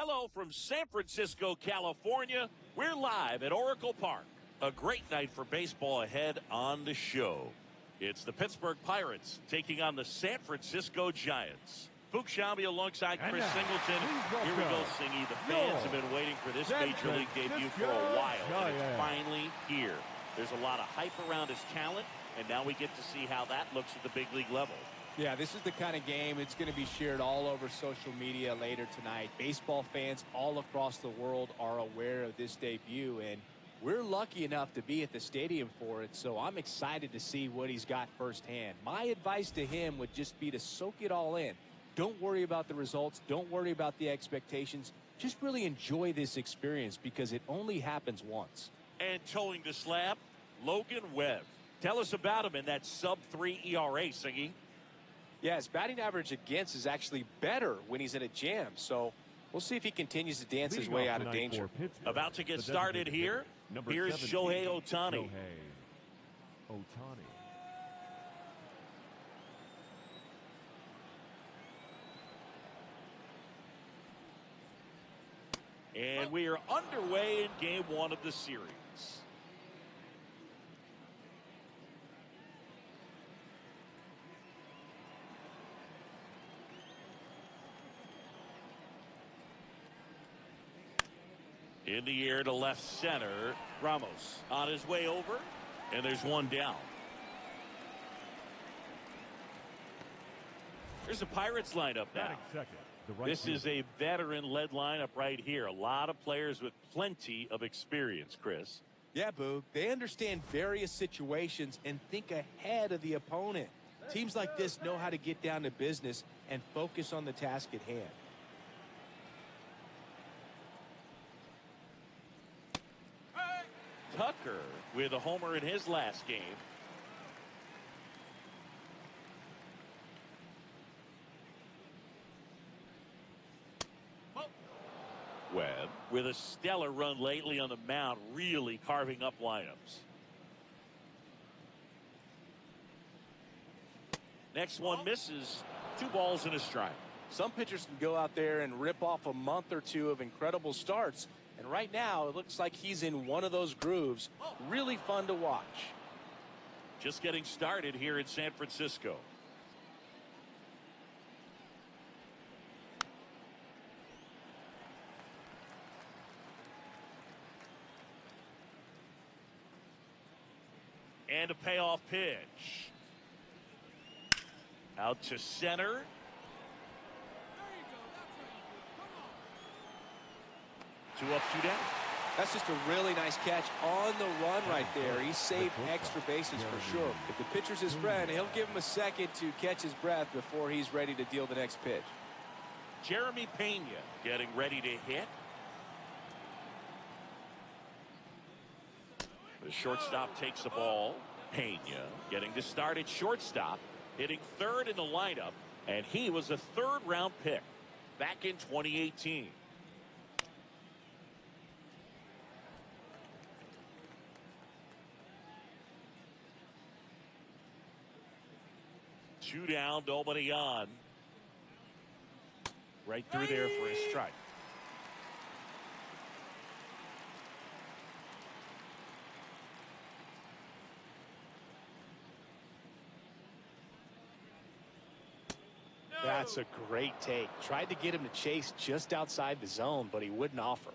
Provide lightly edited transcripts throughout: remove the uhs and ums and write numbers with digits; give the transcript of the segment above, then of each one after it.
Hello from San Francisco, California. We're live at Oracle Park. A great night for baseball ahead on the show. It's the Pittsburgh Pirates taking on the San Francisco Giants. Book Shambi alongside Chris Singleton. Here we go, Singy. The fans have been waiting for this Major League debut for a while, and it's finally here. There's a lot of hype around his talent, and now we get to see how that looks at the big league level. Yeah, this is the kind of game it's going to be shared all over social media later tonight. Baseball fans all across the world are aware of this debut, and we're lucky enough to be at the stadium for it, so I'm excited to see what he's got firsthand. My advice to him would just be to soak it all in. Don't worry about the results. Don't worry about the expectations. Just really enjoy this experience because it only happens once. And towing the slab, Logan Webb. Tell us about him in that sub-3 ERA, Singy. Yeah, his batting average against is actually better when he's in a jam. So we'll see if he continues to dance his way out of danger. About to get started here. Here's Shohei Ohtani. And we are underway in game one of the series. In the air to left center. Ramos on his way over. And there's one down. There's a Pirates lineup now. This is a veteran-led lineup right here. A lot of players with plenty of experience, Chris. Yeah, Boog. They understand various situations and think ahead of the opponent. Teams like this know how to get down to business and focus on the task at hand. Tucker with a homer in his last game. Webb with a stellar run lately on the mound, really carving up lineups. Next one misses. 2 balls and a strike. Some pitchers can go out there and rip off a month or two of incredible starts. And right now, it looks like he's in one of those grooves. Really fun to watch. Just getting started here in San Francisco. And a payoff pitch. Out to center. 2 up, 2 down. That's just a really nice catch on the run right there. He saved extra bases for sure. If the pitcher's his friend, he'll give him a second to catch his breath before he's ready to deal the next pitch. Jeremy Pena getting ready to hit. The shortstop takes the ball. Pena getting to start at shortstop, hitting third in the lineup, and he was a third-round pick back in 2018. Two down, nobody on. Right through there for a strike. That's a great take. Tried to get him to chase just outside the zone, but he wouldn't offer.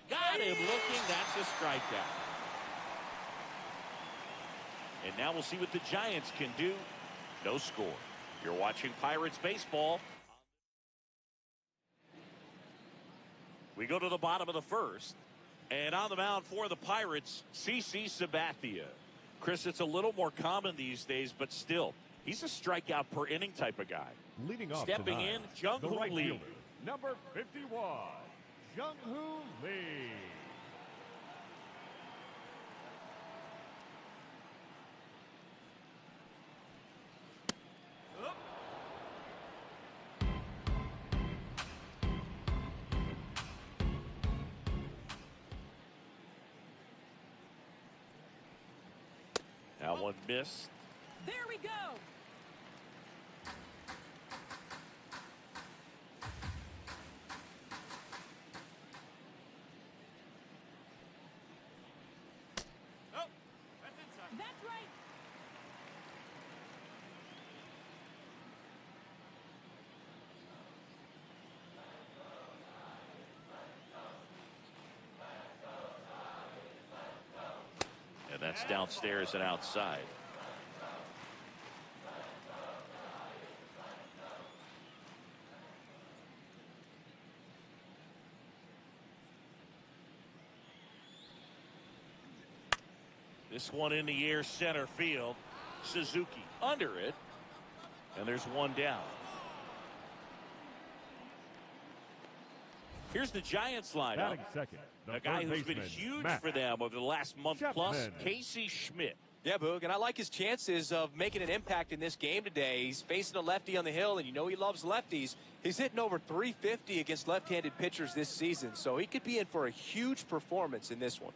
Got him looking. That's a strikeout. And now we'll see what the Giants can do. No score. You're watching Pirates baseball. We go to the bottom of the first. And on the mound for the Pirates, CC Sabathia. Chris, it's a little more common these days, but still, he's a strikeout per inning type of guy. Leading off Stepping tonight, in, Jung-Hoo Lee. Number 51, Jung-Hoo Lee. That one missed. There we go. Oh, that's inside. That's right. And that's downstairs and outside. This one in the air, center field. Suzuki under it. And there's one down. Here's the Giants lineup. Batting second, the A guy who's third been baseman, huge Matt for them over the last month Chapman. plus, Casey Schmidt. Yeah, Boog, and I like his chances of making an impact in this game today. He's facing a lefty on the hill, and you know he loves lefties. He's hitting over 350 against left-handed pitchers this season, so he could be in for a huge performance in this one.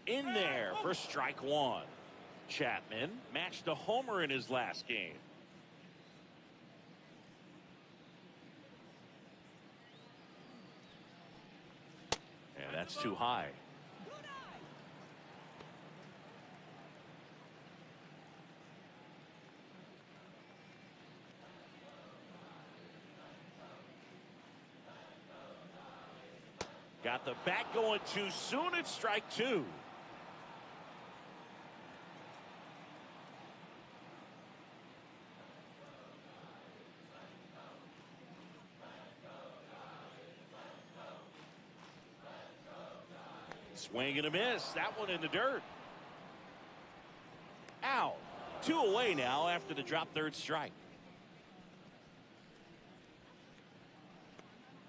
In there for strike one. Chapman matched a homer in his last game. And that's too high. Got the bat going too soon. It's strike two. Swing and a miss. That one in the dirt. Out. Two away now after the drop third strike.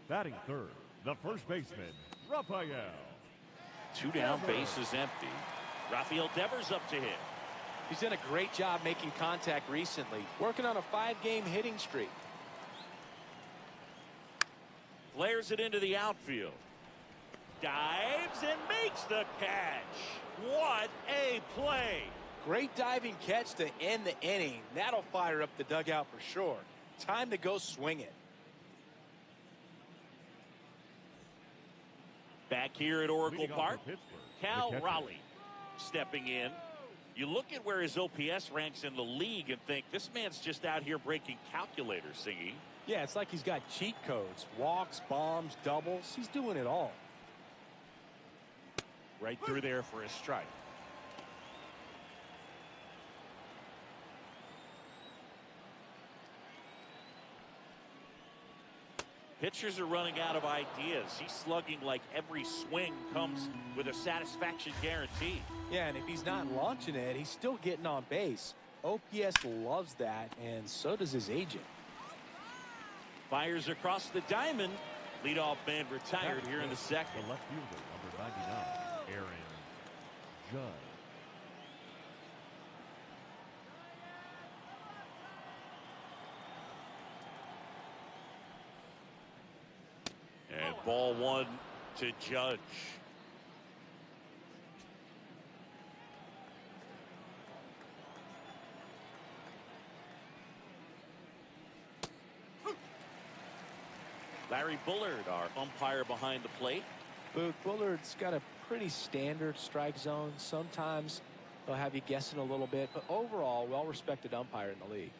Batting third, the first baseman, Rafael. Two down, base is empty. Rafael Devers up to hit. He's done a great job making contact recently, working on a 5-game hitting streak. Flares it into the outfield. Dives and makes the catch. What a play. Great diving catch to end the inning. That'll fire up the dugout for sure. Time to go swing it. Back here at Oracle Leading off Park, for Pittsburgh, Cal the catcher. Raleigh stepping in. You look at where his OPS ranks in the league and think this man's just out here breaking calculators, Singy. Yeah, it's like he's got cheat codes. Walks, bombs, doubles. He's doing it all. Right through there for a strike. Pitchers are running out of ideas. He's slugging like every swing comes with a satisfaction guarantee. Yeah, and if he's not launching it, he's still getting on base. OPS loves that, and so does his agent. Fires across the diamond. Leadoff man retired here in the second. The left fielder, number 99, Aaron Judge. And ball one to Judge. Larry Bullard, our umpire behind the plate. Boog, Bullard's got a pretty standard strike zone. Sometimes they'll have you guessing a little bit, but overall, well-respected umpire in the league.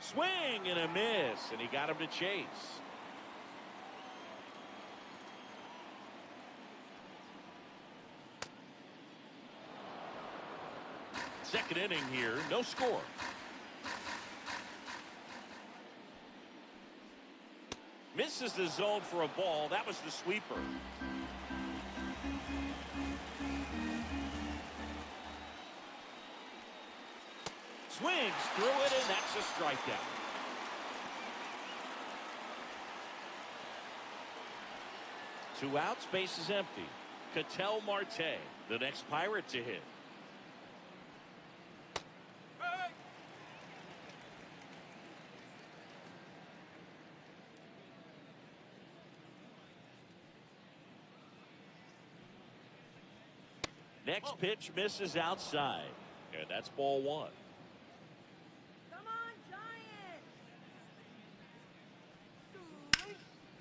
Swing and a miss, and he got him to chase. Second inning here, no score. Misses the zone for a ball. That was the sweeper. Swings through it, and that's a strikeout. Two outs, base is empty. Ketel Marte, the next Pirate to hit. Next pitch misses outside. And that's ball one. Come on, Giants!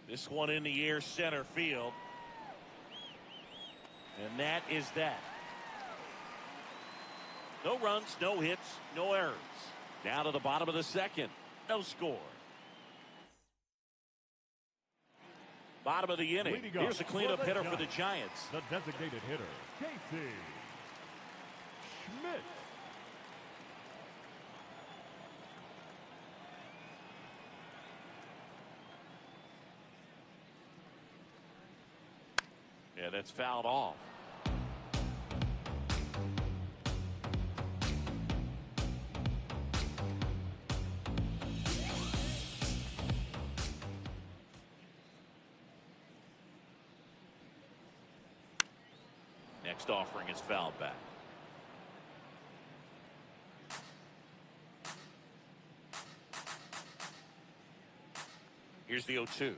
This one in the air center field. And that is that. No runs, no hits, no errors. Down to the bottom of the second. No score. Bottom of the inning. Here's a cleanup hitter for the Giants. The designated hitter, Casey Schmidt. Yeah, that's fouled off. Next offering is fouled back. Here's the 0-2.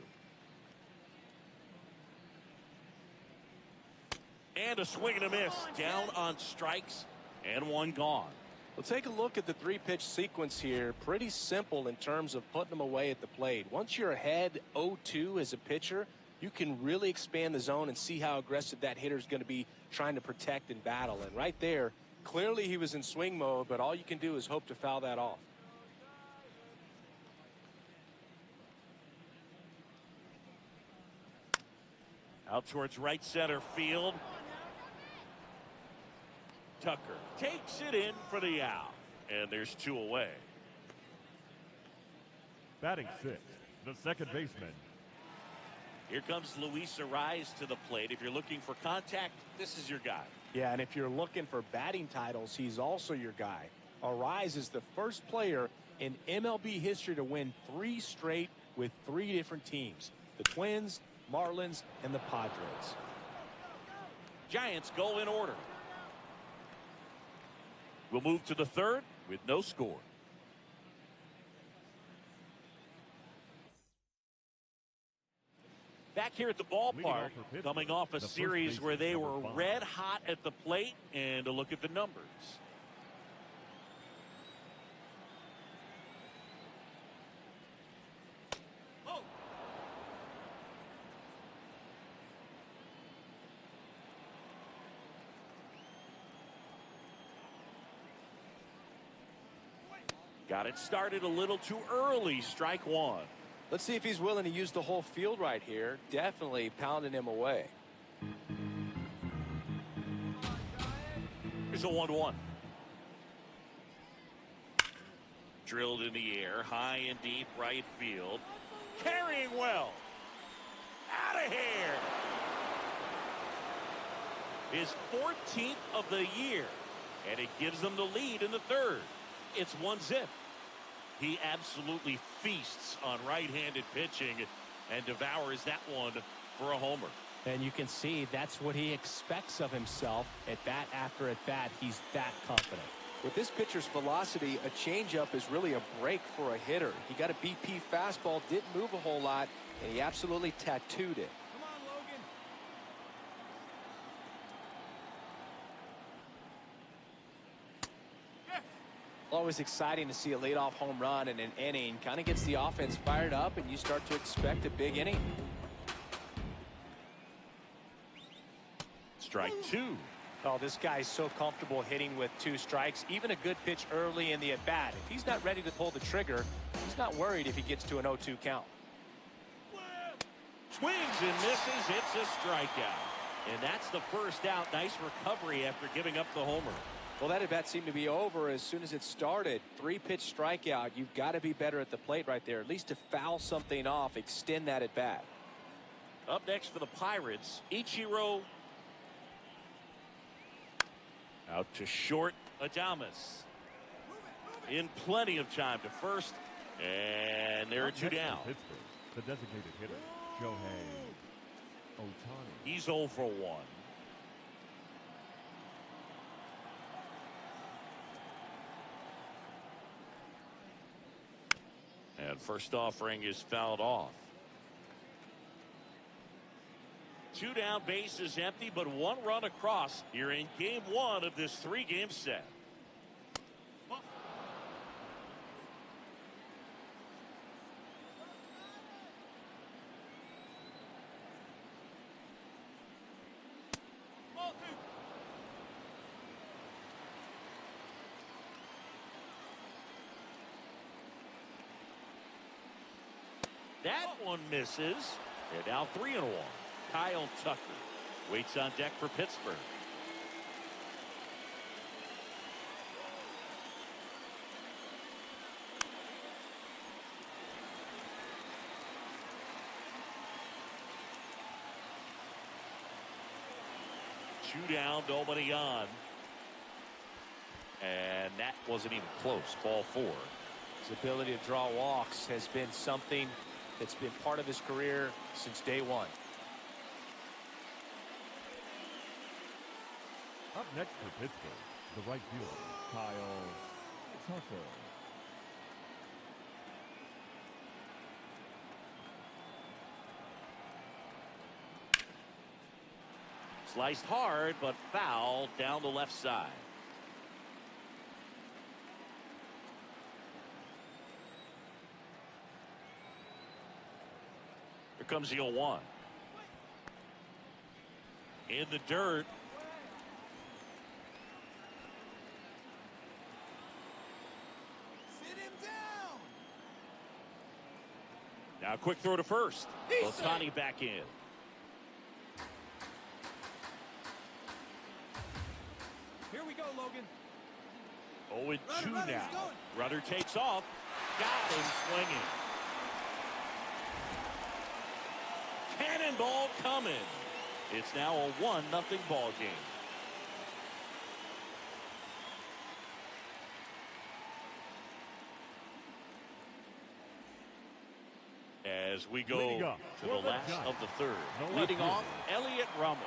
And a swing and a miss. Down on strikes and one gone. Well, take a look at the three-pitch sequence here. Pretty simple in terms of putting them away at the plate. Once you're ahead 0-2 as a pitcher, you can really expand the zone and see how aggressive that hitter is going to be trying to protect and battle. And right there, clearly he was in swing mode, but all you can do is hope to foul that off. Out towards right center field. Tucker takes it in for the out. And there's two away. Batting sixth, the second baseman. Here comes Luis Ariz to the plate. If you're looking for contact, this is your guy. Yeah, and if you're looking for batting titles, he's also your guy. Ariz is the first player in MLB history to win 3 straight with 3 different teams. The Twins, Marlins, and the Padres. Giants go in order. We'll move to the third with no score. Back here at the ballpark, coming off a series where they were red hot at the plate, and a look at the numbers. Got it started a little too early. Strike one. Let's see if he's willing to use the whole field right here. Definitely pounding him away. Here's a 1-1. Drilled in the air, high and deep right field. Carrying well. Out of here. His 14th of the year. And it gives them the lead in the third. It's 1-0. He absolutely feasts on right-handed pitching and devours that one for a homer. And you can see that's what he expects of himself at bat after at bat. He's that confident. With this pitcher's velocity, a changeup is really a break for a hitter. He got a BP fastball, didn't move a whole lot, and he absolutely tattooed it. Come on, Logan. Always exciting to see a leadoff home run in an inning. Kind of gets the offense fired up, and you start to expect a big inning. Strike two. Oh, this guy's so comfortable hitting with 2 strikes. Even a good pitch early in the at-bat. If he's not ready to pull the trigger, he's not worried if he gets to an 0-2 count. Swings and misses. It's a strikeout. And that's the first out. Nice recovery after giving up the homer. Well, that at-bat seemed to be over as soon as it started. 3-pitch strikeout. You've got to be better at the plate right there, at least to foul something off, extend that at-bat. Up next for the Pirates, Ichiro. Out to short, Adames. In plenty of time to first, and there are 2 down. Pittsburgh, the designated hitter, Shohei Ohtani. He's 0 for 1. And first offering is fouled off. 2 down, bases empty, but 1 run across here in game 1 of this 3-game set. That one misses. They're now 3-1. Kyle Tucker waits on deck for Pittsburgh. Two down, nobody on. And that wasn't even close. Ball 4. His ability to draw walks has been something that's been part of his career since day 1. Up next for Pittsburgh, the right fielder, Kyle Tucker. Sliced hard, but foul down the left side. Here comes the 0-1. In the dirt. Sit him down. Now quick throw to first. Ohtani back in. Here we go, Logan. 0-2 now. Runner takes off. Got him swinging. Cannonball coming. It's now a 1-0 ball game. As we go to the last of the third. Leading off, Elliot Ramos.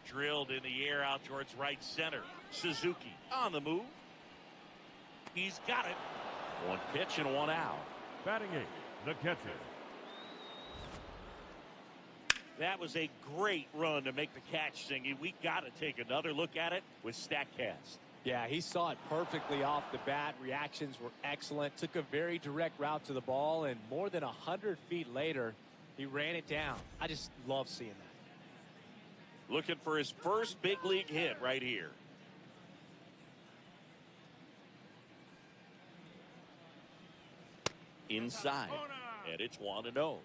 Drilled in the air out towards right center. Suzuki on the move. He's got it. 1 pitch and 1 out. Batting 8, the catcher. That was a great run to make the catch, Singy. We got to take another look at it with StatCast. Yeah, he saw it perfectly off the bat. Reactions were excellent. Took a very direct route to the ball, and more than 100 feet later, he ran it down. I just love seeing that. Looking for his first big league hit right here. Inside, and it's 1-0.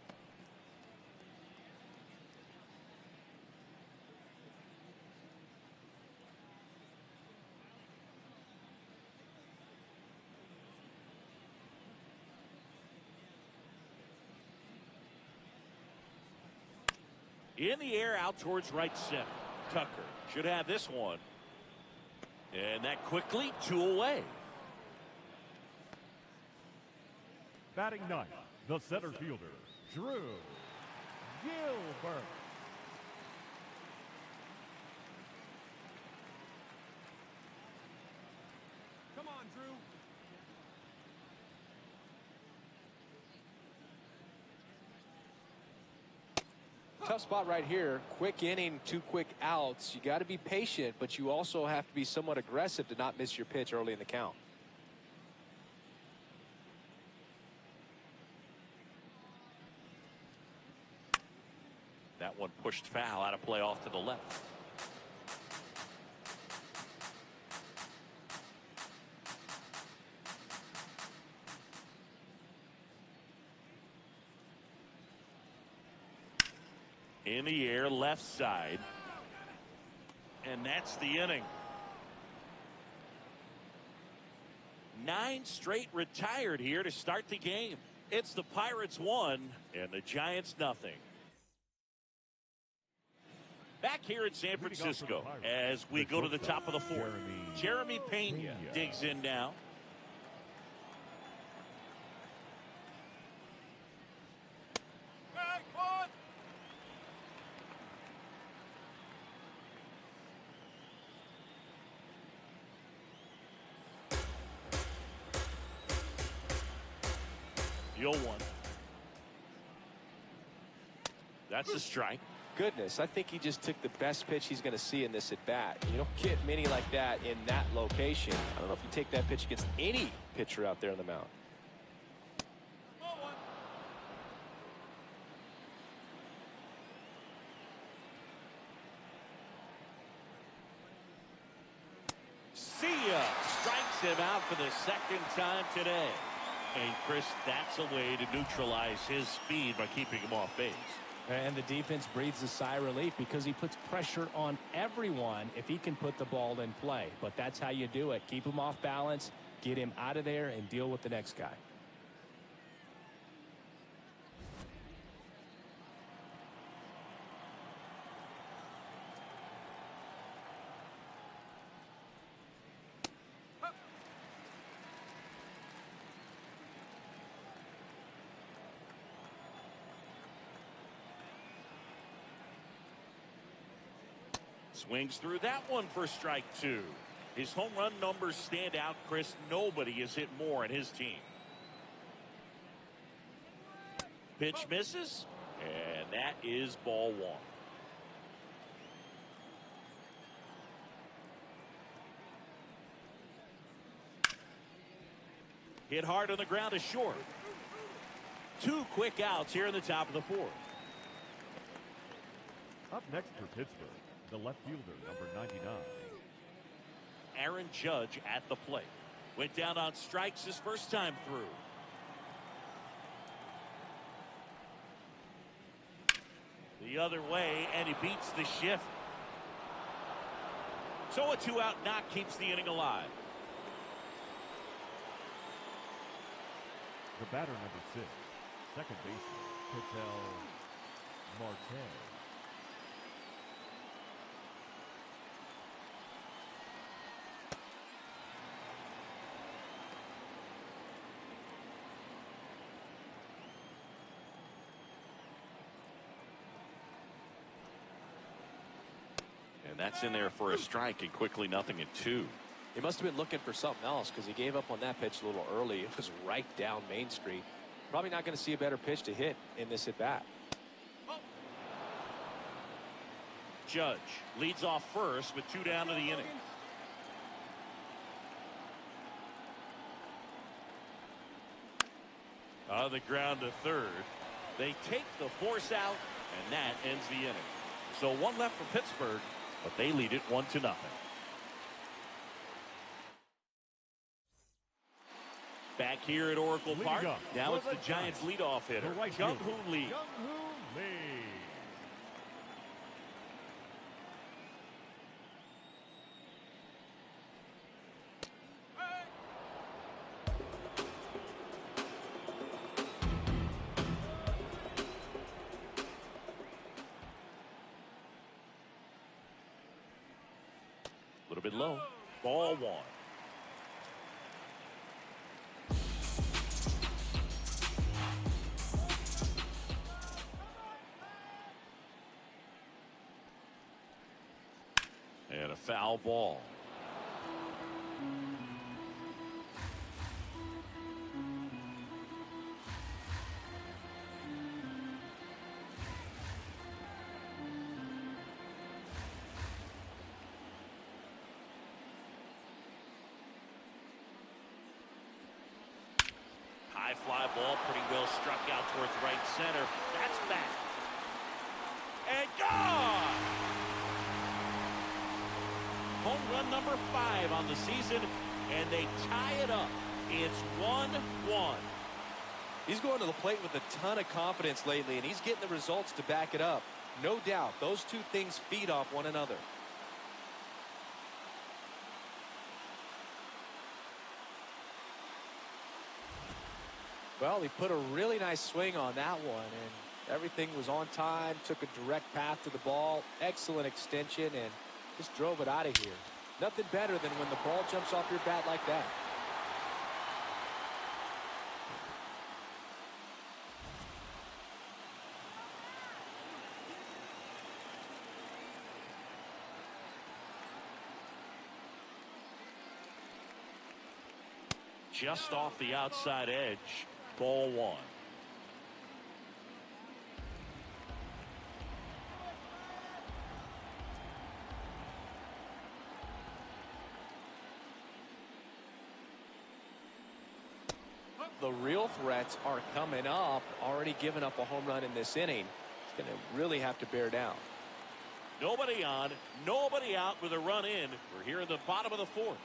In the air out towards right center. Tucker should have this one. And that quickly 2 away. Batting 9, the center fielder, Drew Gilbert. Come on, Drew. Tough spot right here. Quick inning, 2 quick outs. You got to be patient, but you also have to be somewhat aggressive to not miss your pitch early in the count. That one pushed foul out of play off to the left. In the air, left side. And that's the inning. 9 straight retired here to start the game. It's the Pirates 1 and the Giants nothing. Back here in San Francisco as we go to the top of the 4th. Jeremy Pena digs in now. 0-1. That's a strike. Goodness, I think he just took the best pitch he's going to see in this at bat. You don't get many like that in that location. I don't know if you take that pitch against any pitcher out there on the mound. See ya! Strikes him out for the second time today. And Chris, that's a way to neutralize his speed by keeping him off base. And the defense breathes a sigh of relief because he puts pressure on everyone if he can put the ball in play. But that's how you do it. Keep him off balance, get him out of there, and deal with the next guy. Swings through that one for strike 2. His home run numbers stand out, Chris. Nobody has hit more in his team. Pitch misses, and that is ball 1. Hit hard on the ground to short. 2 quick outs here in the top of the 4th. Up next for Pittsburgh, the left fielder, number 99. Aaron Judge at the plate. Went down on strikes his first time through. The other way, and he beats the shift. So a 2-out knock keeps the inning alive. The batter, number 6, second baseman, Ketel Marte. And that's in there for a strike, and quickly 0-2. He must have been looking for something else because he gave up on that pitch a little early. It was right down Main Street. Probably not going to see a better pitch to hit in this at bat. Judge leads off first with 2 down to the inning. On the ground to third. They take the force out, and that ends the inning. So 1 left for Pittsburgh, but they lead it 1-0. Back here at Oracle Park, now it's the Giants' leadoff hitter, Jung-Hoon Lee. A little bit low. Ball 1. And a foul ball. High fly ball, pretty well struck out towards right center. That's back. And gone! Home run number 5 on the season, and they tie it up. It's 1-1. He's going to the plate with a ton of confidence lately, and he's getting the results to back it up. No doubt, those two things feed off one another. Well, he put a really nice swing on that one, and everything was on time, took a direct path to the ball, excellent extension, and just drove it out of here. Nothing better than when the ball jumps off your bat like that. Just off the outside edge. Ball one. The real threats are coming up. Already given up a home run in this inning. He's going to really have to bear down. Nobody on, nobody out with a run in. We're here in the bottom of the fourth.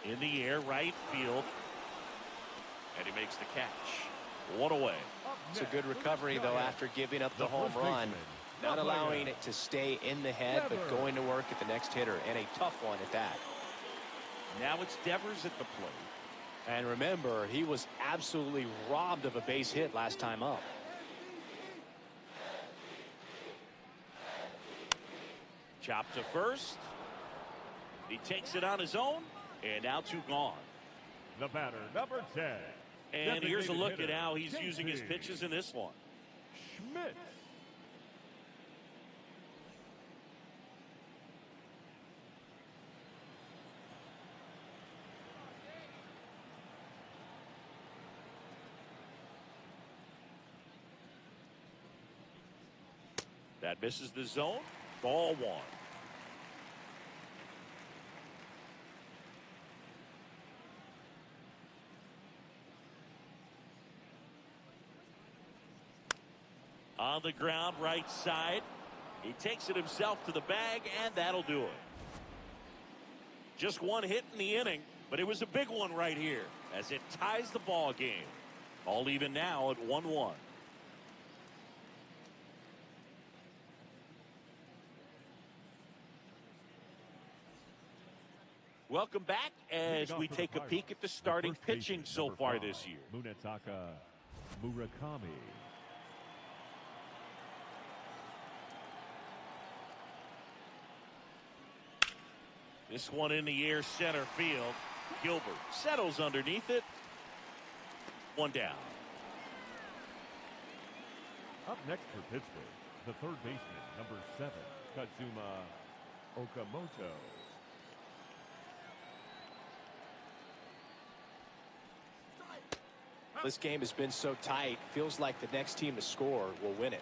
In the air, right field. And he makes the catch. One away. It's a good recovery, though, after giving up the home run. Not allowing it to stay in the head, but going to work at the next hitter, and a tough one at that. Now it's Devers at the plate. And remember, he was absolutely robbed of a base hit last time up. Chop to first. He takes it on his own. And now two gone. The batter, number 10. And here's a look at how he's using his pitches in this one. Schmidt. That misses the zone. Ball one. On the ground, right side. He takes it himself to the bag, and that'll do it. Just one hit in the inning, but it was a big one right here as it ties the ball game. All even now at 1-1. Welcome back as we take a peek at the starting pitching so far this year. Munetaka Murakami. This one in the air, center field. Gilbert settles underneath it. One down. Up next for Pittsburgh, the third baseman, number 7, Kazuma Okamoto. This game has been so tight. Feels like the next team to score will win it.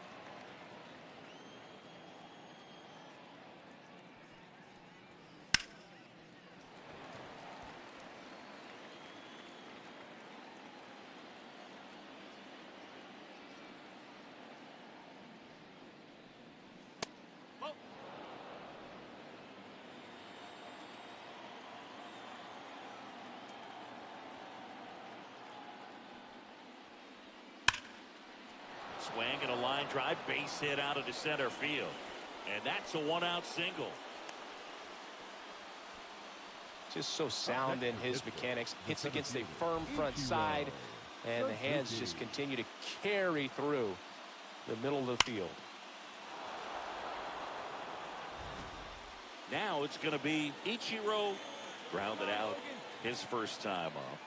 Swing and a line drive, base hit out into center field. And that's a one-out single. Just so sound in his mechanics. Hits against a firm front side, and the hands just continue to carry through the middle of the field. Now it's going to be Ichiro, grounded out his first time up.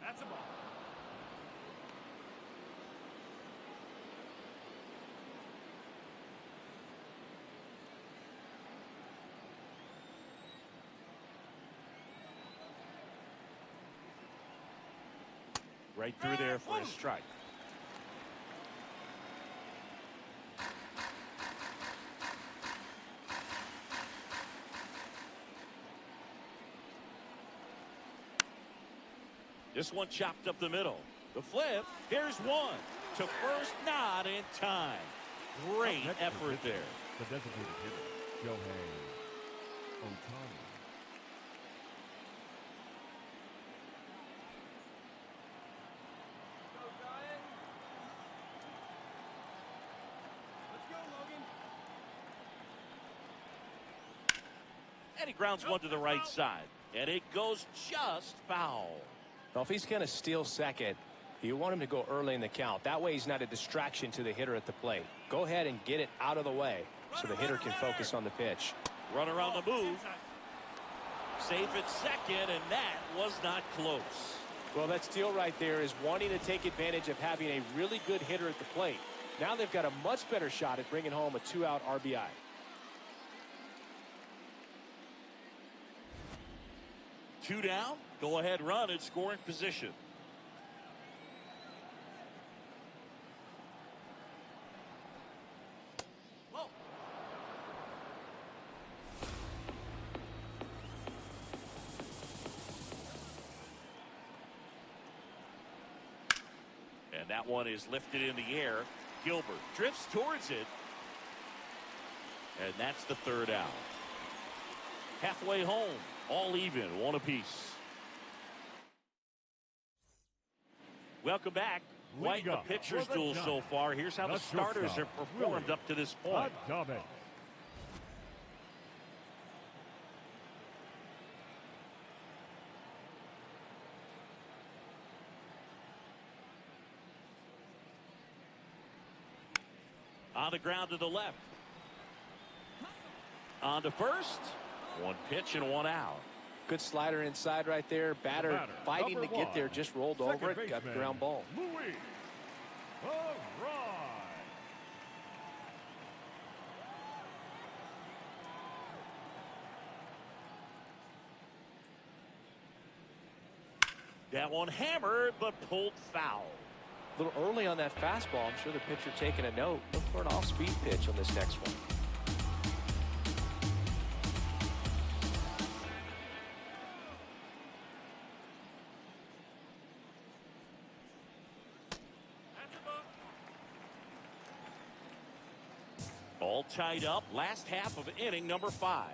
That's a ball. Right through there for a strike. This one chopped up the middle. The flip. Here's one. To first, not in time. Great effort there. The designated hitter, Shohei Ohtani. Let's go, Logan. And he grounds one to the right side. And it goes just foul. Well, if he's going to steal second, You want him to go early in the count. That way he's not a distraction to the hitter at the plate. Go ahead and get it out of the way so the hitter can focus on the pitch. Runner on the move. Safe at second, and that was not close. Well, that steal right there is wanting to take advantage of having a really good hitter at the plate. Now they've got a much better shot at bringing home a 2-out RBI. Two down. Go ahead run in scoring position. And that one is lifted in the air. Gilbert drifts towards it. And that's the third out. Halfway home. All even, one apiece. Welcome back. Quite the pitcher's duel so far. Here's how the starters have performed up to this point. On the ground to the left. On to first. One pitch and one out. Good slider inside right there. Batter fighting to get there. Just rolled over it. Got the ground ball. That one hammered but pulled foul. A little early on that fastball. I'm sure the pitcher taking a note. Look for an off-speed pitch on this next one. All tied up. Last half of inning number 5.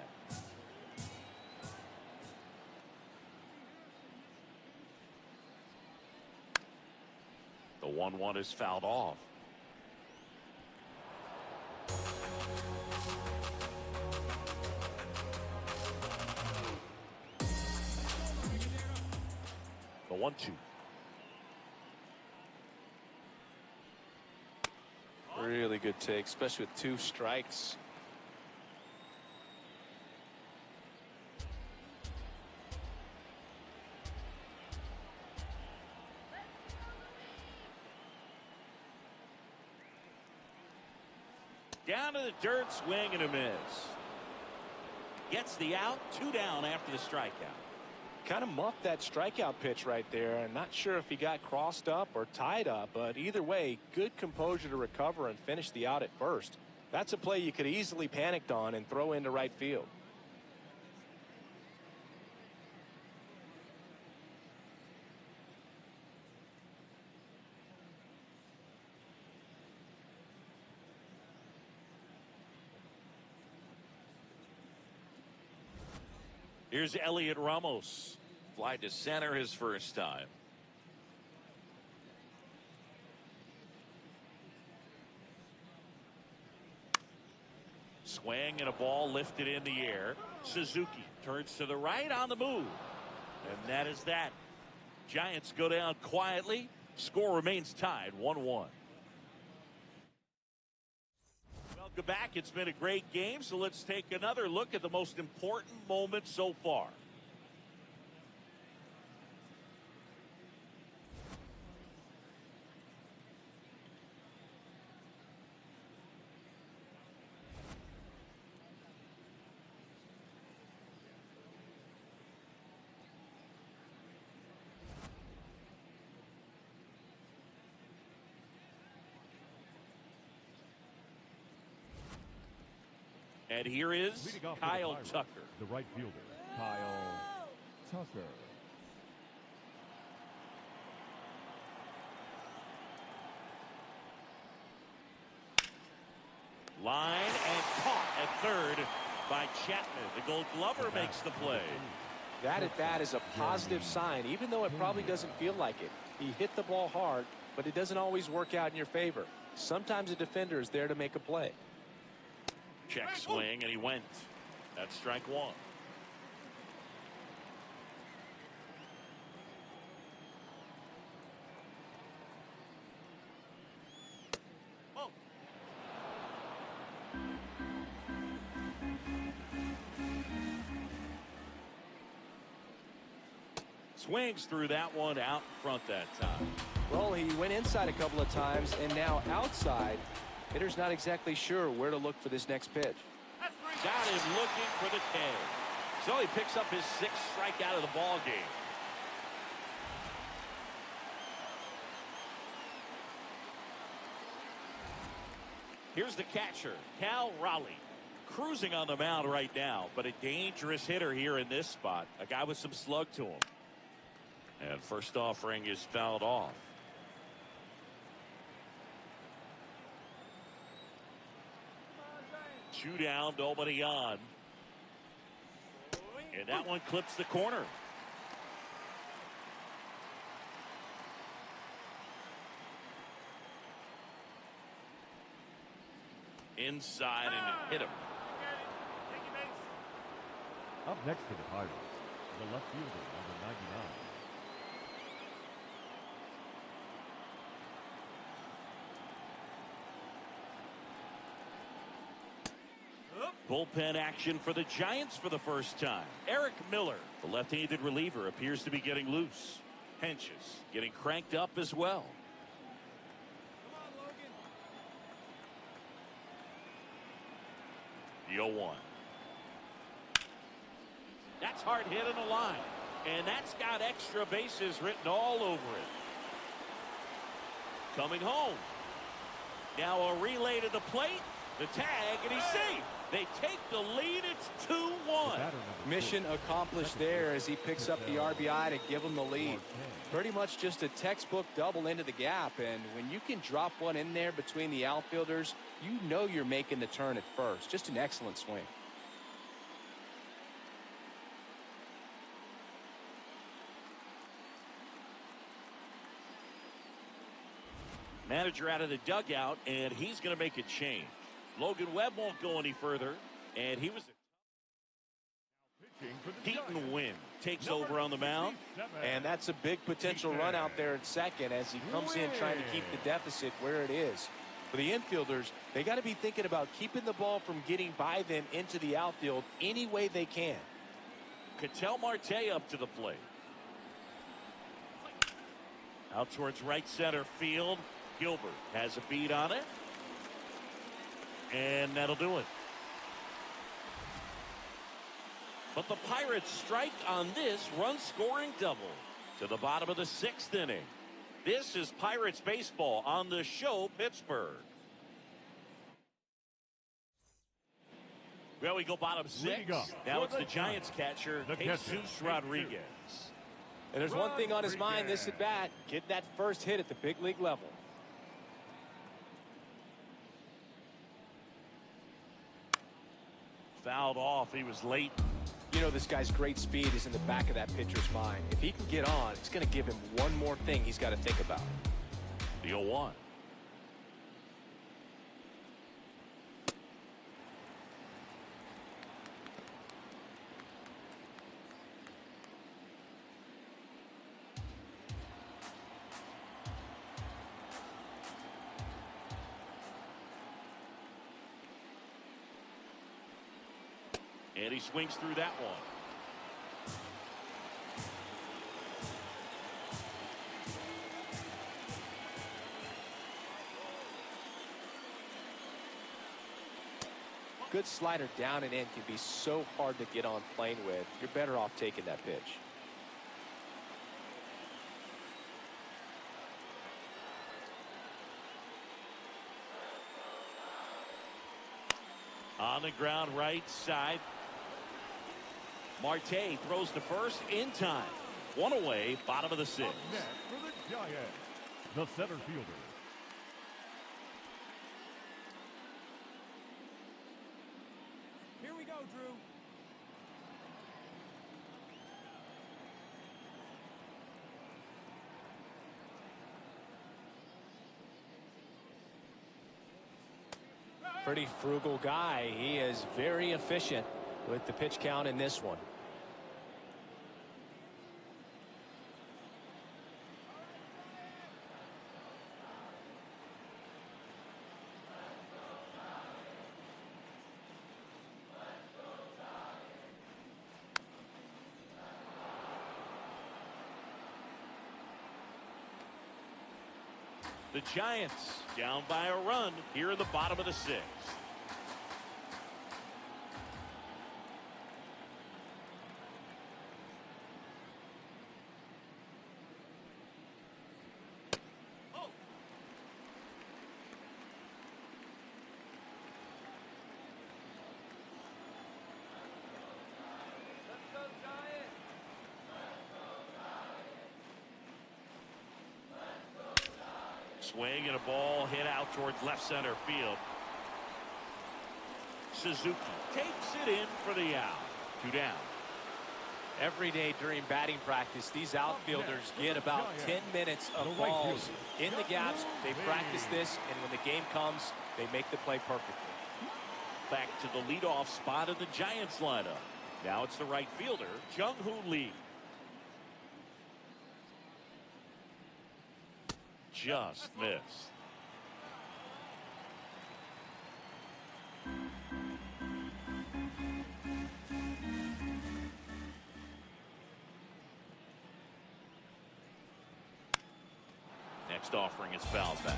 The 1-1 is fouled off. The 1-2. Really good take, especially with 2 strikes. Down to the dirt, swing and a miss. Gets the out, 2 down after the strikeout. Kind of muffed that strikeout pitch right there. I'm not sure if he got crossed up or tied up, but either way, good composure to recover and finish the out at first. That's a play you could easily panicked on and throw into right field. Here's Elliot Ramos. Fly to center his first time. Swing and a ball lifted in the air. Suzuki turns to the right on the move. And that is that. Giants go down quietly. Score remains tied 1-1. Welcome back. It's been a great game, so let's take another look at the most important moment so far. And here is Kyle Tucker. The right fielder, Kyle Tucker. Line and caught at third by Chapman. The Gold Glover makes the play. That at bat is a positive sign, even though it probably doesn't feel like it. He hit the ball hard, but it doesn't always work out in your favor. Sometimes a defender is there to make a play. Check swing, and he went. That's strike 1. Swings through that one out in front that time. Well, he went inside a couple of times and now outside. Hitter's not exactly sure where to look for this next pitch. Got him looking for the K. So he picks up his 6th strikeout of the ball game. Here's the catcher, Cal Raleigh, cruising on the mound right now, but a dangerous hitter here in this spot. A guy with some slug to him. And first offering is fouled off. Two down, nobody on. And that one clips the corner. Inside and hit him. Up next for the Pirates, the left fielder, number 99. Bullpen action for the Giants for the first time. Eric Miller, the left-handed reliever, appears to be getting loose. Henches getting cranked up as well. The 0-1. That's hard hit in the line. And that's got extra bases written all over it. Coming home. Now a relay to the plate. The tag, and he's safe. They take the lead. It's 2-1. Mission accomplished there as he picks up the RBI to give him the lead. Pretty much just a textbook double into the gap. And when you can drop one in there between the outfielders, you know you're making the turn at first. Just an excellent swing. Manager out of the dugout, and he's going to make a change. Logan Webb won't go any further, and he was. Keaton Wynn takes over on the mound. And that's a big potential run out there at second as he comes in trying to keep the deficit where it is. For the infielders, they got to be thinking about keeping the ball from getting by them into the outfield any way they can. Ketel Marte up to the plate. Out towards right center field. Gilbert has a beat on it. And that'll do it. But the Pirates strike on this run-scoring double to the bottom of the 6th inning. This is Pirates baseball on the show, Pittsburgh. Well, we go bottom 6. Now it's the Giants catcher, Jesus Rodriguez. And there's one thing on his mind this at bat: get that first hit at the big league level. Fouled off. He was late. You know, this guy's great speed is in the back of that pitcher's mind. If he can get on, it's going to give him one more thing he's got to think about. The 0-1. And he swings through that one. Good slider down and in can be so hard to get on plane with. You're better off taking that pitch. On the ground right side. Marte throws to first in time. One away, bottom of the 6th. Next for the Giants, the center fielder. Here we go, Drew. Pretty frugal guy. He is very efficient with the pitch count in this one. The Giants down by a run here in the bottom of the 6th. Swing and a ball hit out towards left center field. Suzuki takes it in for the out. 2 down. Every day during batting practice, these outfielders get about 10 minutes of balls in the gaps. They practice this, and when the game comes, they make the play perfectly. Back to the leadoff spot in the Giants lineup. Now it's the right fielder, Jung-Hoo Lee. Just missed. Next offering is fouled back.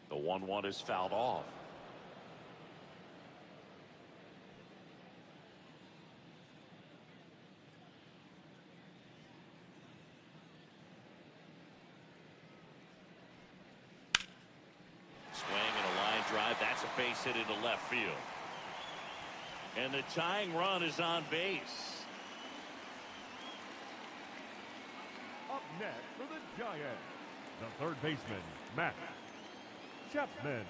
The 1-1 is fouled off. Swing and a line drive. That's a base hit into left field. And the tying run is on base. Up next for the Giants, the third baseman, Matt Chapman.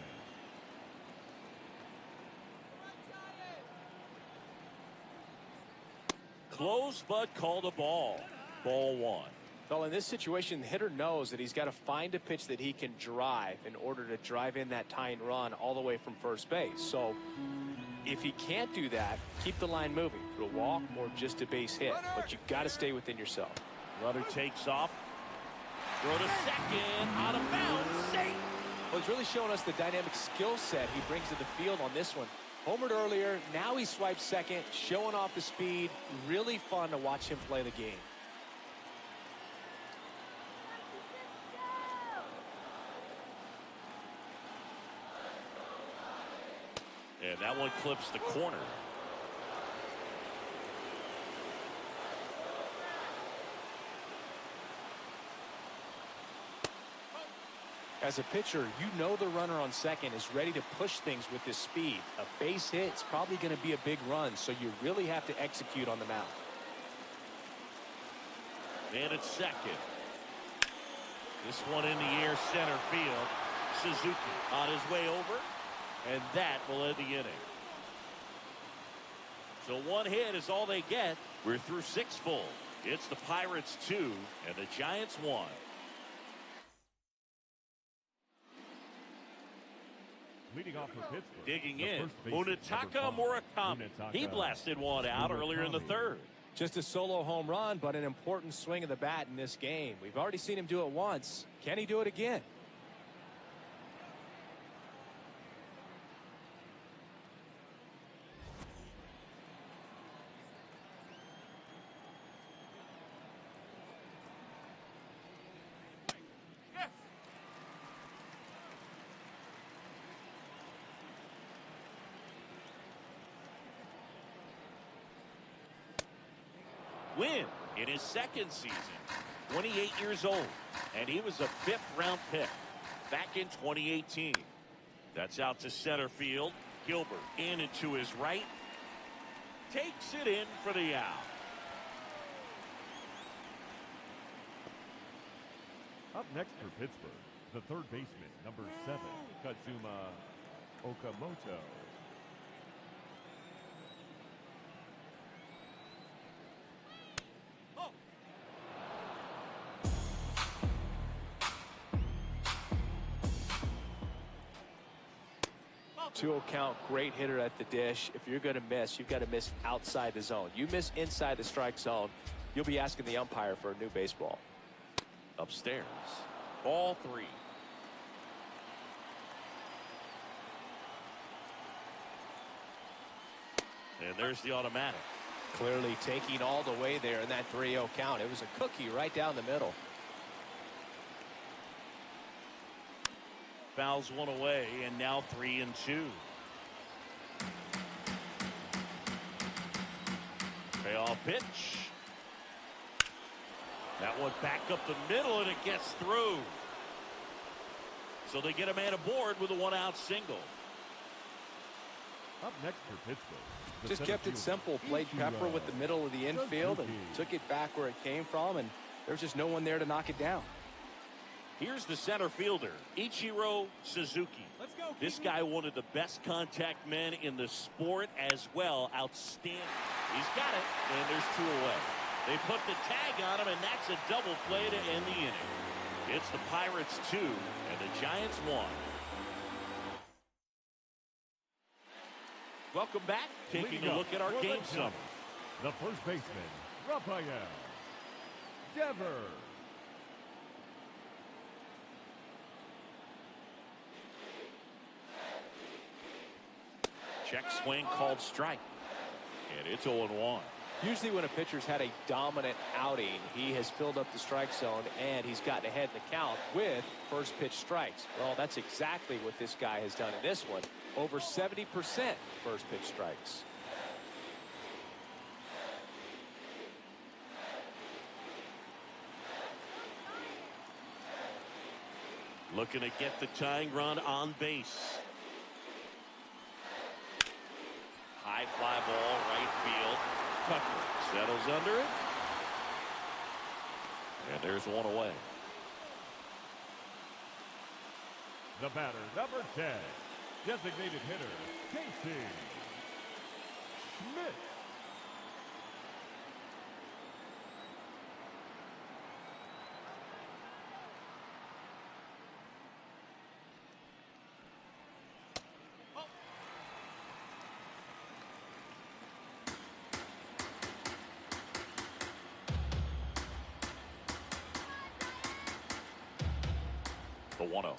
Close but called a ball. Ball 1. Well, in this situation, the hitter knows that he's got to find a pitch that he can drive in order to drive in that tying run all the way from first base. So if he can't do that, keep the line moving through a walk or just a base hit. But you've got to stay within yourself. Runner takes off. Throw to second. Out of bounds. Safe. Well, he's really showing us the dynamic skill set he brings to the field on this one. Homered earlier, now he swipes second, showing off the speed. Really fun to watch him play the game. And that one clips the corner. As a pitcher, you know the runner on second is ready to push things with this speed. A base hit is probably going to be a big run, so you really have to execute on the mound. And it's second. This one in the air, center field. Suzuki on his way over, and that will end the inning. So one hit is all they get. We're through 6 full. It's the Pirates 2 and the Giants 1. Leading off for Pittsburgh. Digging in, Munetaka Murakami. He blasted one out earlier in the 3rd. Just a solo home run, but an important swing of the bat in this game. We've already seen him do it once. Can he do it again? Win in his 2nd season, 28 years old, and he was a 5th-round pick back in 2018. That's out to center field. Gilbert in and to his right. Takes it in for the out. Up next for Pittsburgh, the third baseman, number 7, Kazuma Okamoto. Two count, great hitter at the dish. If you're going to miss, you've got to miss outside the zone. You miss inside the strike zone, you'll be asking the umpire for a new baseball. Upstairs, ball 3. And there's the automatic. Clearly taking all the way there in that 3-0 count. It was a cookie right down the middle. Fouls one away, and now 3-2. Payoff pitch. That one back up the middle, and it gets through. So they get a man aboard with a one-out single. Up next for Pittsburgh. Just kept it simple. Played pepper with the middle of the infield and took it back where it came from, and there's just no one there to knock it down. Here's the center fielder, Ichiro Suzuki. Let's go, This guy, one of the best contact men in the sport as well. Outstanding. He's got it, and there's 2 away. They put the tag on him, and that's a double play to end the inning. It's the Pirates 2 and the Giants 1. Welcome back. Taking a look at our game summary. The first baseman, Rafael Devers. Check swing called strike. And it's 0-1. Usually when a pitcher's had a dominant outing, he has filled up the strike zone and he's gotten ahead in the count with first pitch strikes. Well, that's exactly what this guy has done in this one. Over 70% first pitch strikes. Looking to get the tying run on base. High fly ball, right field. Tucker settles under it. And there's 1 away. The batter, number 10, designated hitter, Casey Schmidt. The 1-0.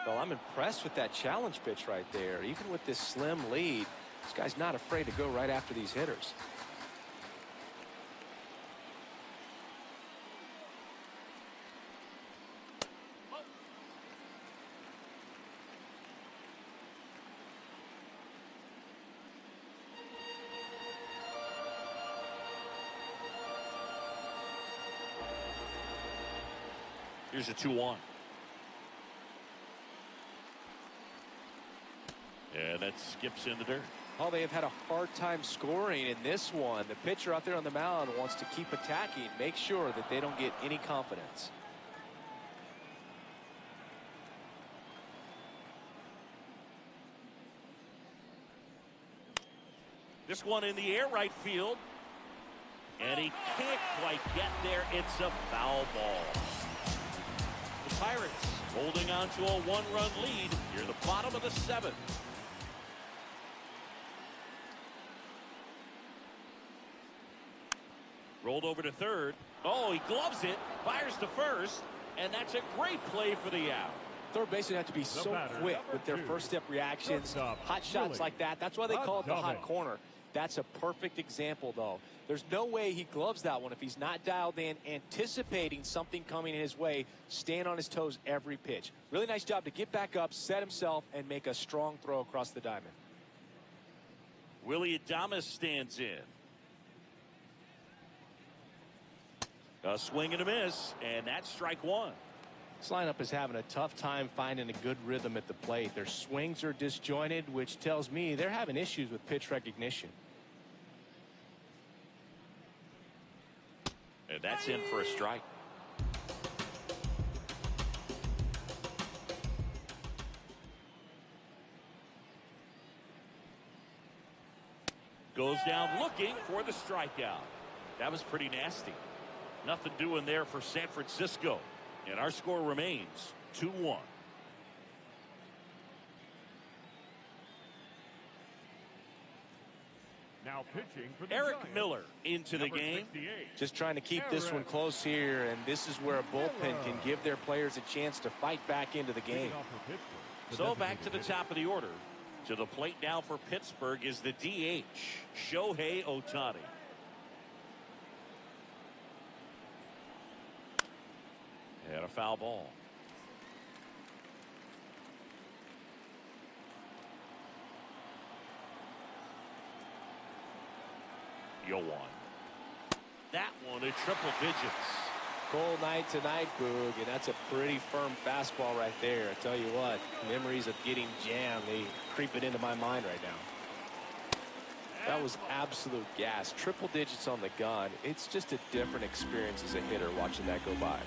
Well, I'm impressed with that challenge pitch right there. Even with this slim lead, this guy's not afraid to go right after these hitters. Here's a 2-1. And that skips in the dirt. Oh, they have had a hard time scoring in this one. The pitcher out there on the mound wants to keep attacking, make sure that they don't get any confidence. This one in the air right field. And he can't quite get there. It's a foul ball. The Pirates holding on to a 1-run lead near the bottom of the 7th. Rolled over to third. Oh, he gloves it, fires to first, and that's a great play for the out. Third basemen have to be so quick with their first step reactions. Hot shots like that. That's why they call it the hot corner. That's a perfect example, though. There's no way he gloves that one if he's not dialed in, anticipating something coming his way, staying on his toes every pitch. Really nice job to get back up, set himself, and make a strong throw across the diamond. Willie Adames stands in. A swing and a miss, and that's strike 1. This lineup is having a tough time finding a good rhythm at the plate. Their swings are disjointed, which tells me they're having issues with pitch recognition. And that's in for a strike. Goes down looking for the strikeout. That was pretty nasty. Nothing doing there for San Francisco. And our score remains 2-1. Now pitching for the Eric Giants, Miller into the game. 68. Just trying to keep this one close here, and this is where a bullpen can give their players a chance to fight back into the game. Leading off for Pittsburgh, So back to the top of the order. To the plate now for Pittsburgh is the DH, Shohei Ohtani. And a foul ball. Yo one. That one at triple digits. Cold night tonight, Boog, and that's a pretty firm fastball right there. I tell you what, memories of getting jammed, they creep it into my mind right now. That was absolute gas. Triple digits on the gun. It's just a different experience as a hitter watching that go by.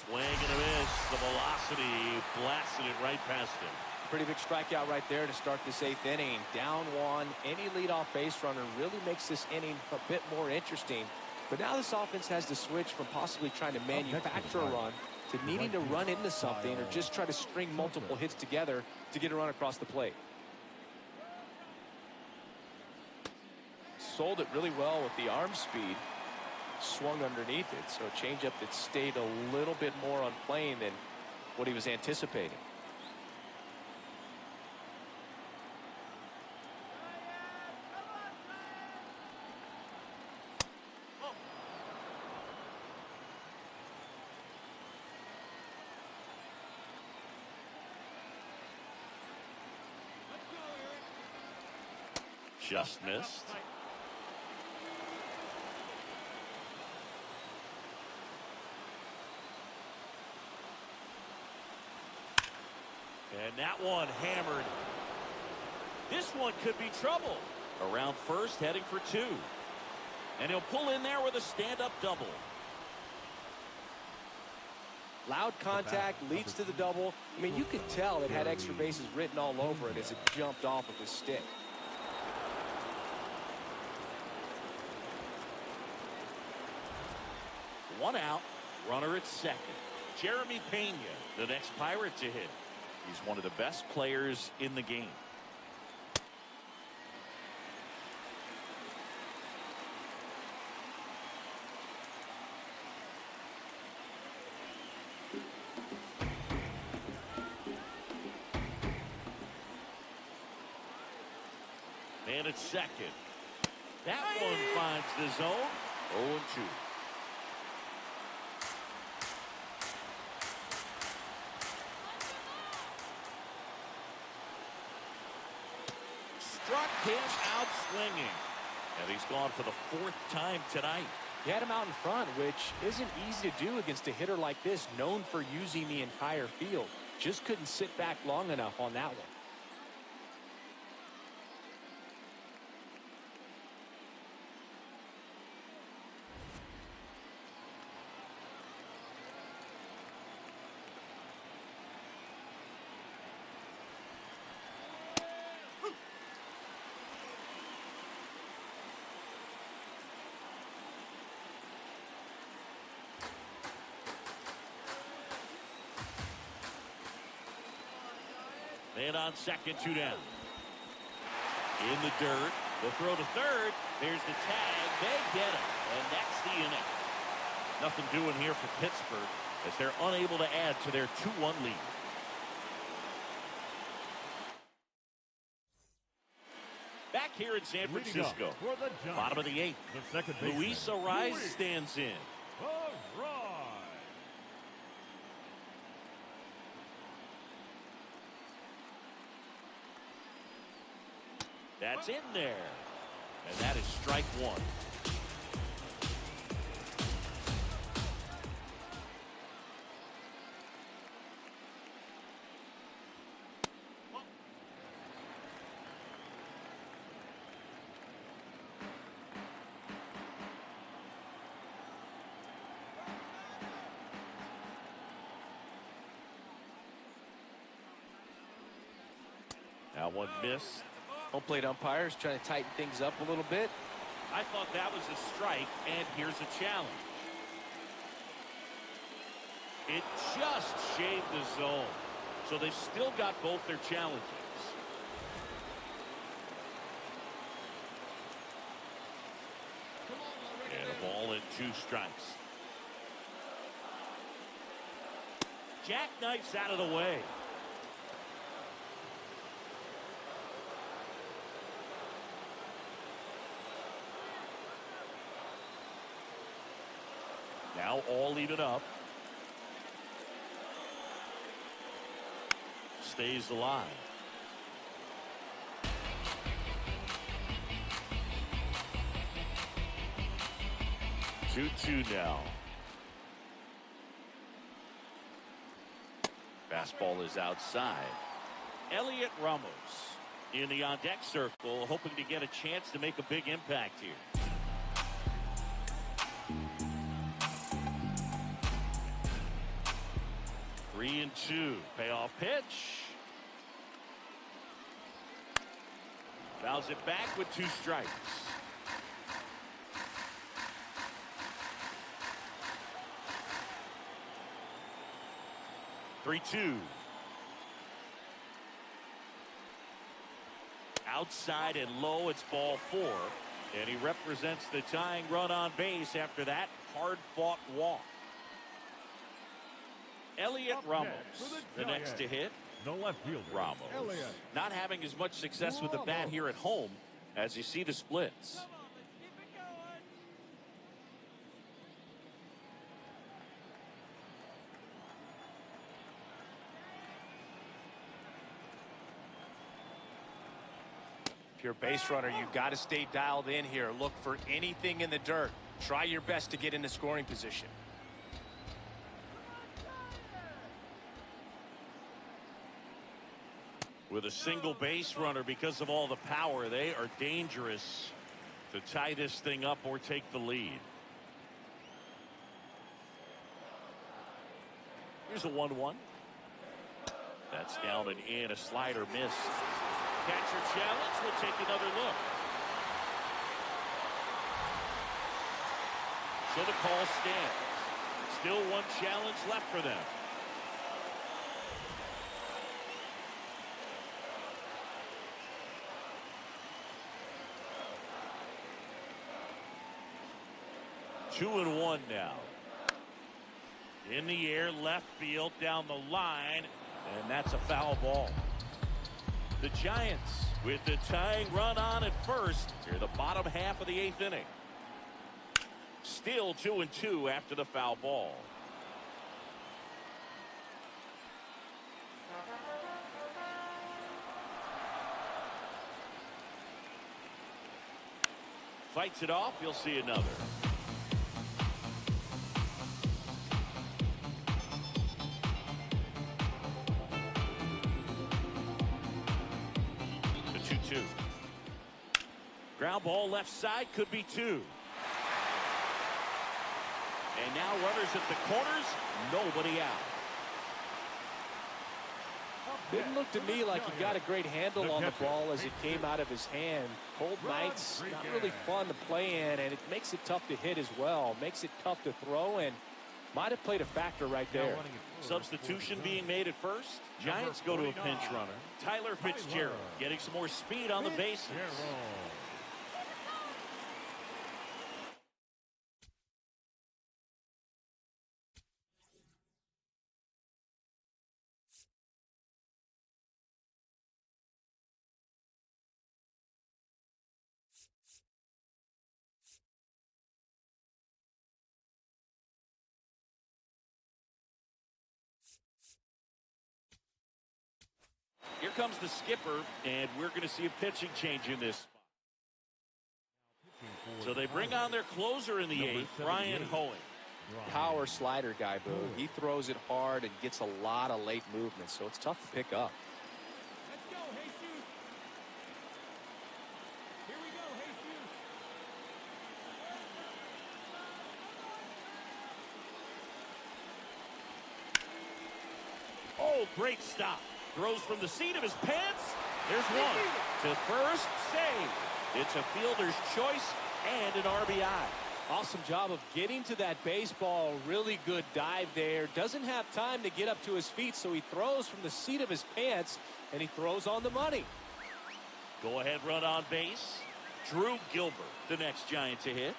Swing and a miss. The velocity blasted it right past him. Pretty big strikeout right there to start this 8th inning. Down one. Any leadoff base runner really makes this inning a bit more interesting. But now this offense has to switch from possibly trying to manufacture a run to needing to run into something or just try to string multiple hits together to get a run across the plate. Sold it really well with the arm speed. Swung underneath it, so a changeup that stayed a little bit more on plane than what he was anticipating. Just missed. And that one hammered. This one could be trouble. Around first, heading for 2. And he'll pull in there with a stand-up double. Loud contact leads to the double. I mean, you could tell it had extra bases written all over it as it jumped off of his stick. One out, runner at second. Jeremy Pena, the next Pirate to hit. He's one of the best players in the game. And at second. That one finds the zone. 0-2. Struck him out swinging. And he's gone for the 4th time tonight. He had him out in front, which isn't easy to do against a hitter like this, known for using the entire field. Just couldn't sit back long enough on that one. And on second, 2 down. In the dirt. The throw to third. There's the tag. They get him. And that's the inning. Nothing doing here for Pittsburgh as they're unable to add to their 2-1 lead. Back here in San Francisco. Bottom of the 8th. Luis Ariz stands in. That's in there. And that is strike 1. Now one missed. Home plate umpires trying to tighten things up a little bit. I thought that was a strike, and here's a challenge. It just shaved the zone. So they've still got both their challenges. And a ball and 2 strikes. Jackknifes out of the way. Now all even up. Stays alive. 2-2 now. Fastball is outside. Elliot Ramos in the on-deck circle, hoping to get a chance to make a big impact here. Three and 2. Payoff pitch. Fouls it back with 2 strikes. Three, 2. Outside and low, it's ball 4. And he represents the tying run on base after that hard-fought walk. Elliot Ramos, the next to hit. The left fielder, Ramos, Elliot. not having as much success with the bat here at home as you see the splits. If you're a base runner, you've got to stay dialed in here. Look for anything in the dirt. Try your best to get into scoring position. With a single base runner, because of all the power, they are dangerous to tie this thing up or take the lead. Here's a 1-1. That's down and in. A slider missed. Catcher challenge. We'll take another look. So the call stands. Still 1 challenge left for them. Two and 1 now. In the air, left field, down the line, and that's a foul ball. The Giants with the tying run on at first near the bottom half of the 8th inning. Still 2 and 2 after the foul ball. Fights it off. You'll see another. Ground ball left side, could be 2. And now runners at the corners, nobody out. Didn't look to me like he got a great handle on the ball as it came out of his hand. Cold nights, not really fun to play in, and it makes it tough to hit as well. Makes it tough to throw, and might have played a factor right there. Substitution being made at first. Giants go to a pinch runner. Tyler Fitzgerald getting some more speed on the bases. Here comes the skipper, and we're going to see a pitching change in this spot. So they bring on their closer in the 8th, Ryan Hoeing. Power slider guy, Boo. He throws it hard and gets a lot of late movement, so it's tough to pick up. Let's go, Jesus. Here we go, Jesus. Oh, great stop. Throws from the seat of his pants. There's one. To first, save. It's a fielder's choice and an RBI. Awesome job of getting to that baseball. Really good dive there. Doesn't have time to get up to his feet, so he throws from the seat of his pants, and he throws on the money. Go ahead run on base. Drew Gilbert, the next Giant to hit.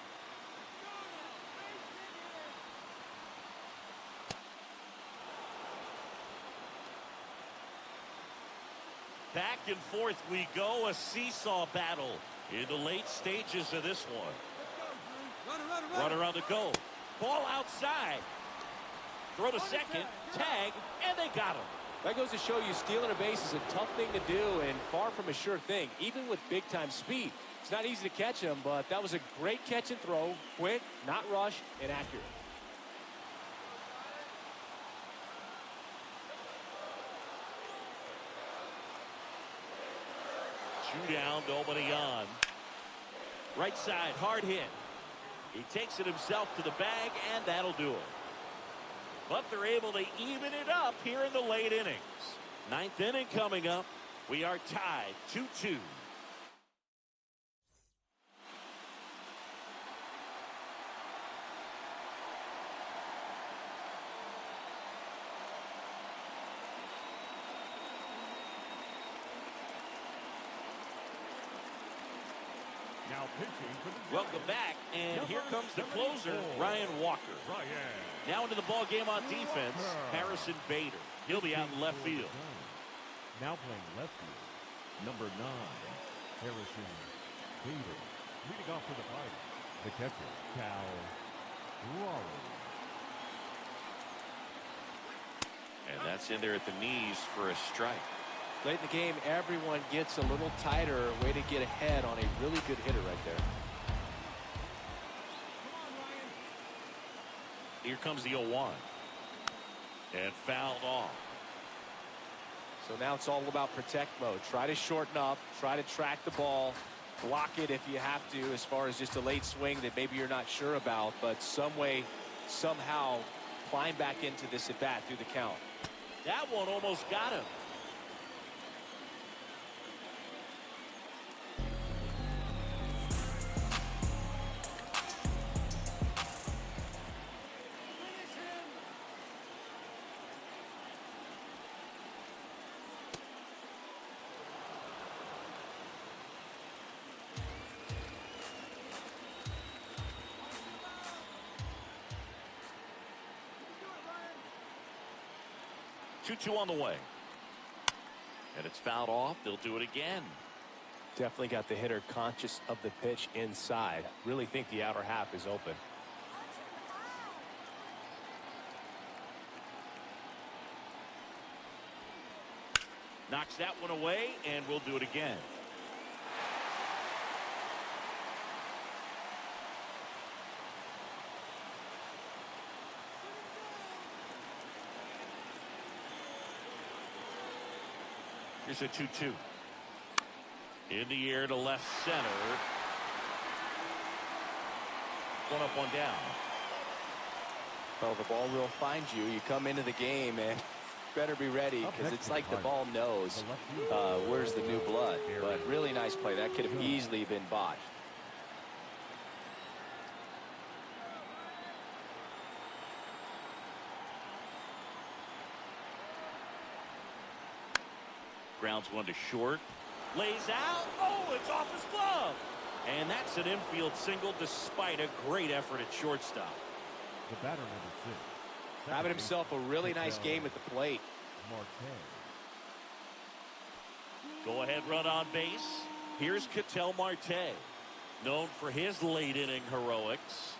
Back and forth we go, a seesaw battle in the late stages of this one. Runner on the go. Ball outside. Throw to second. Tag. And they got him. That goes to show you stealing a base is a tough thing to do and far from a sure thing, even with big-time speed. It's not easy to catch him, but that was a great catch and throw. Quick, not rushed, and accurate. Two down, nobody on. Right side, hard hit. He takes it himself to the bag, and that'll do it. But they're able to even it up here in the late innings. Ninth inning coming up. We are tied 2-2. Now pitching for the Welcome back, and here comes the closer, Ryan Walker. Now into the ball game on defense, Harrison Bader. He'll be out in left field. Now playing left field, number 9, Harrison Bader. Leading off for the fight, the catcher, Rory. And that's in there at the knees for a strike. Late in the game, everyone gets a little tighter. Way to get ahead on a really good hitter right there. Here comes the 0-1. And fouled off. So now it's all about protect mode. Try to shorten up. Try to track the ball. Block it if you have to, as far as just a late swing that maybe you're not sure about. But some way, somehow, climb back into this at-bat through the count. That one almost got him. Two on the way. And it's fouled off. They'll do it again. Definitely got the hitter conscious of the pitch inside. Really think the outer half is open. Knocks that one away, and we'll do it again. Here's a 2-2. In the air to left center. One up, one down. Well, the ball will find you. You come into the game and better be ready, because it's like the ball knows where's the new blood. But really nice play. That could have easily been botched. Grounds one to short. Lays out. Oh, it's off his glove. And that's an infield single despite a great effort at shortstop. The batter, number 6. Having himself a really nice game at the plate. Go ahead run on base. Here's Ketel Marte, known for his late inning heroics.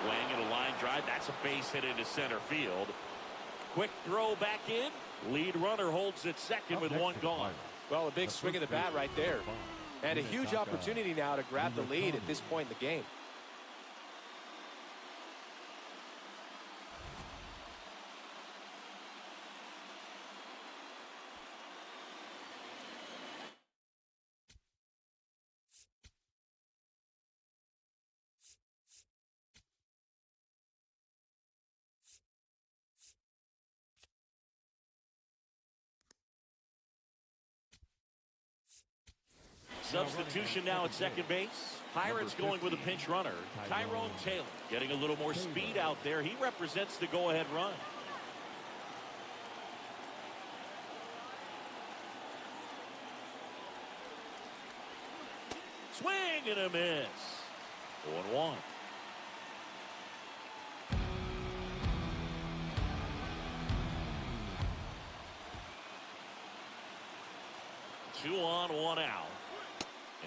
Swing and a line drive. That's a base hit into center field. Quick throw back in. Lead runner holds at second with one gone. Well, a big swing of the bat right there. And a huge opportunity now to grab the lead at this point in the game. Substitution now at second base. Pirates going with a pinch runner. Tyrone Taylor getting a little more speed out there. He represents the go-ahead run. Swing and a miss. 0-1. Two on, one out.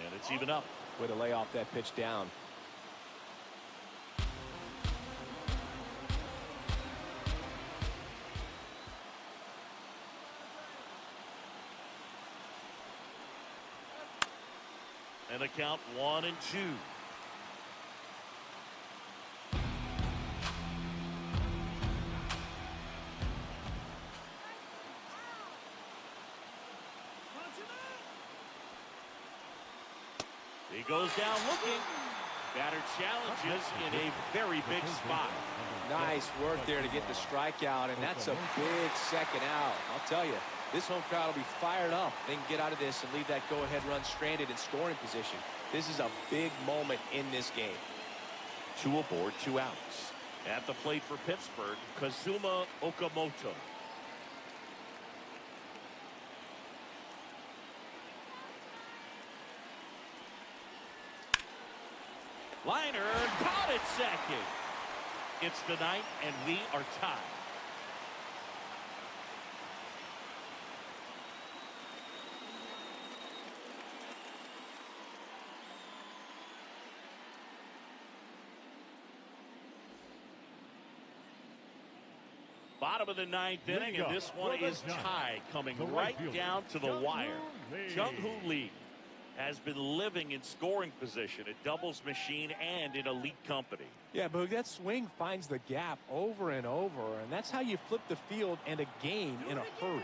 And it's even up. Way to lay off that pitch down. And the count 1-2. He goes down looking. Batter challenges in a very big spot. Nice work there to get the strikeout, and that's a big second out. I'll tell you, this home crowd will be fired up. They can get out of this and leave that go-ahead run stranded in scoring position. This is a big moment in this game. 2 aboard, 2 outs. At the plate for Pittsburgh, Kazuma Okamoto. Liner caught at second. It's the ninth, and we are tied. Bottom of the ninth inning, and this one is tied, coming right down to the wire. Jung-Hoo Lee has been living in scoring position, a doubles machine, and in elite company. Yeah, but that swing finds the gap over and over, and that's how you flip the field and a game in a hurry.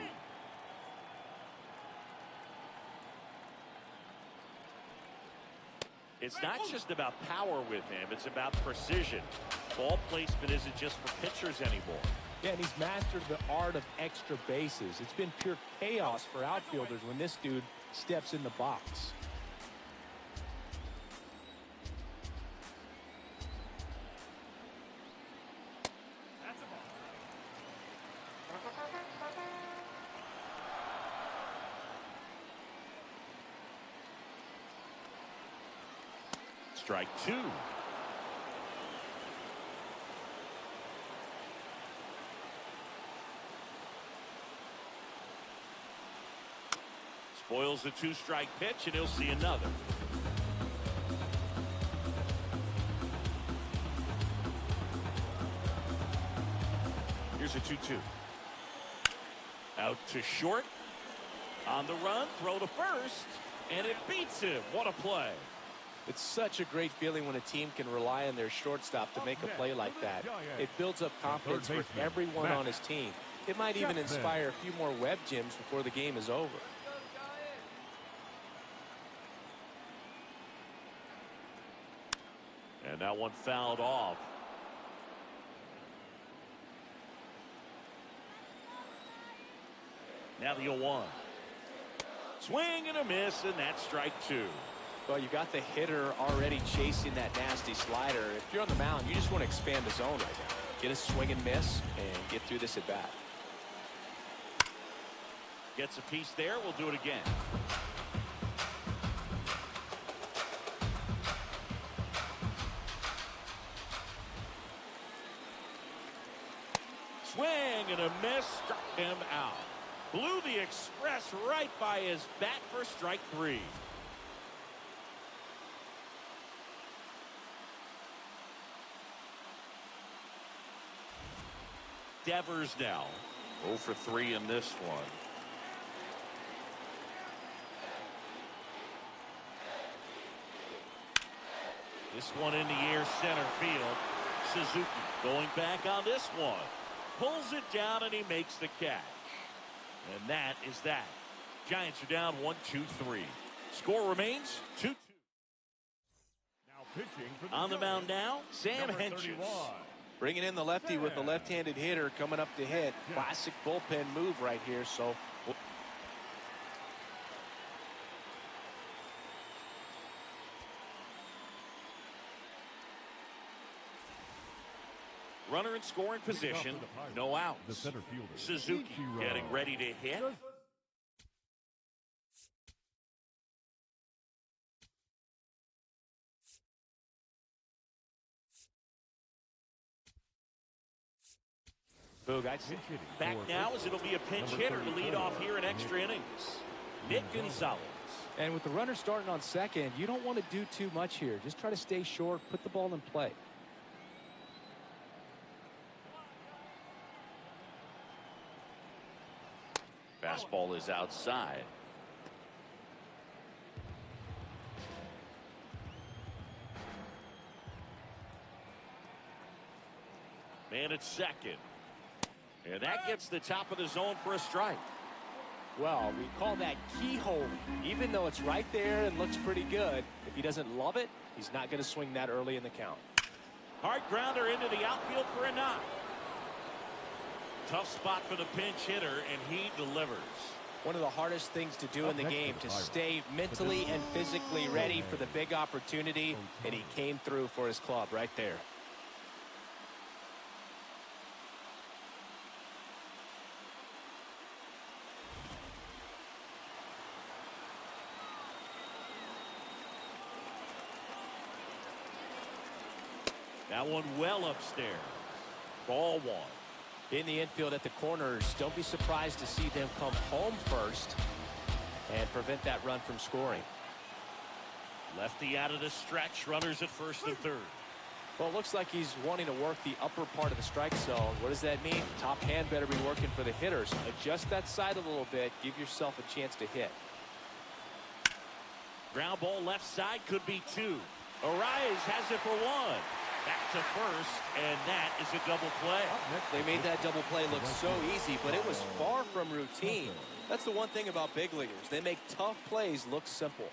It's not just about power with him, it's about precision. Ball placement isn't just for pitchers anymore. Yeah, and he's mastered the art of extra bases. It's been pure chaos for outfielders when this dude steps in the box. Strike 2. Spoils the 2-strike pitch, and he'll see another. Here's a 2-2. Out to short. On the run, throw to first, and it beats him. What a play. It's such a great feeling when a team can rely on their shortstop to make a play like that. It builds up confidence for everyone on his team. It might even inspire a few more web gyms before the game is over. And that one fouled off. Now the 0-1. Swing and a miss, and that's strike 2. Well, you got the hitter already chasing that nasty slider. If you're on the mound, you just want to expand the zone right now. Get a swing and miss and get through this at bat. Gets a piece there. We'll do it again. Swing and a miss, struck him out. Blew the express right by his bat for strike 3. Devers now 0 for 3 in this one. This one in the air, center field. Suzuki going back on this one. Pulls it down, and he makes the catch. And that is that. Giants are down 1-2-3. Score remains 2-2. Now pitching for the On the mound now, Giants, Sam number Hentges. 31. Bringing in the lefty with the left-handed hitter coming up to hit. Classic bullpen move right here. So Runner in scoring position, no The outs. center fielder. Suzuki getting ready to hit. Back now as it'll be a pinch hitter to lead off here in extra innings. Nick Gonzalez. And with the runner starting on second, you don't want to do too much here. Just try to stay short, put the ball in play. Fastball is outside. Man at second. And that gets the top of the zone for a strike. Well, we call that keyhole. Even though it's right there and looks pretty good, if he doesn't love it, he's not going to swing that early in the count. Hard grounder into the outfield for a knock. Tough spot for the pinch hitter, and he delivers. One of the hardest things to do in the game, to stay mentally and physically ready for the big opportunity, and he came through for his club right there. That one well upstairs. Ball one. In the infield at the corners, don't be surprised to see them come home first and prevent that run from scoring. Lefty out of the stretch. Runners at first and third. Well, it looks like he's wanting to work the upper part of the strike zone. What does that mean? Top hand better be working for the hitters. Adjust that side a little bit. Give yourself a chance to hit. Ground ball left side, could be two. Arias has it for one. Back to first, and that is a double play. They made that double play look so easy, but it was far from routine. That's the one thing about big leaguers. They make tough plays look simple.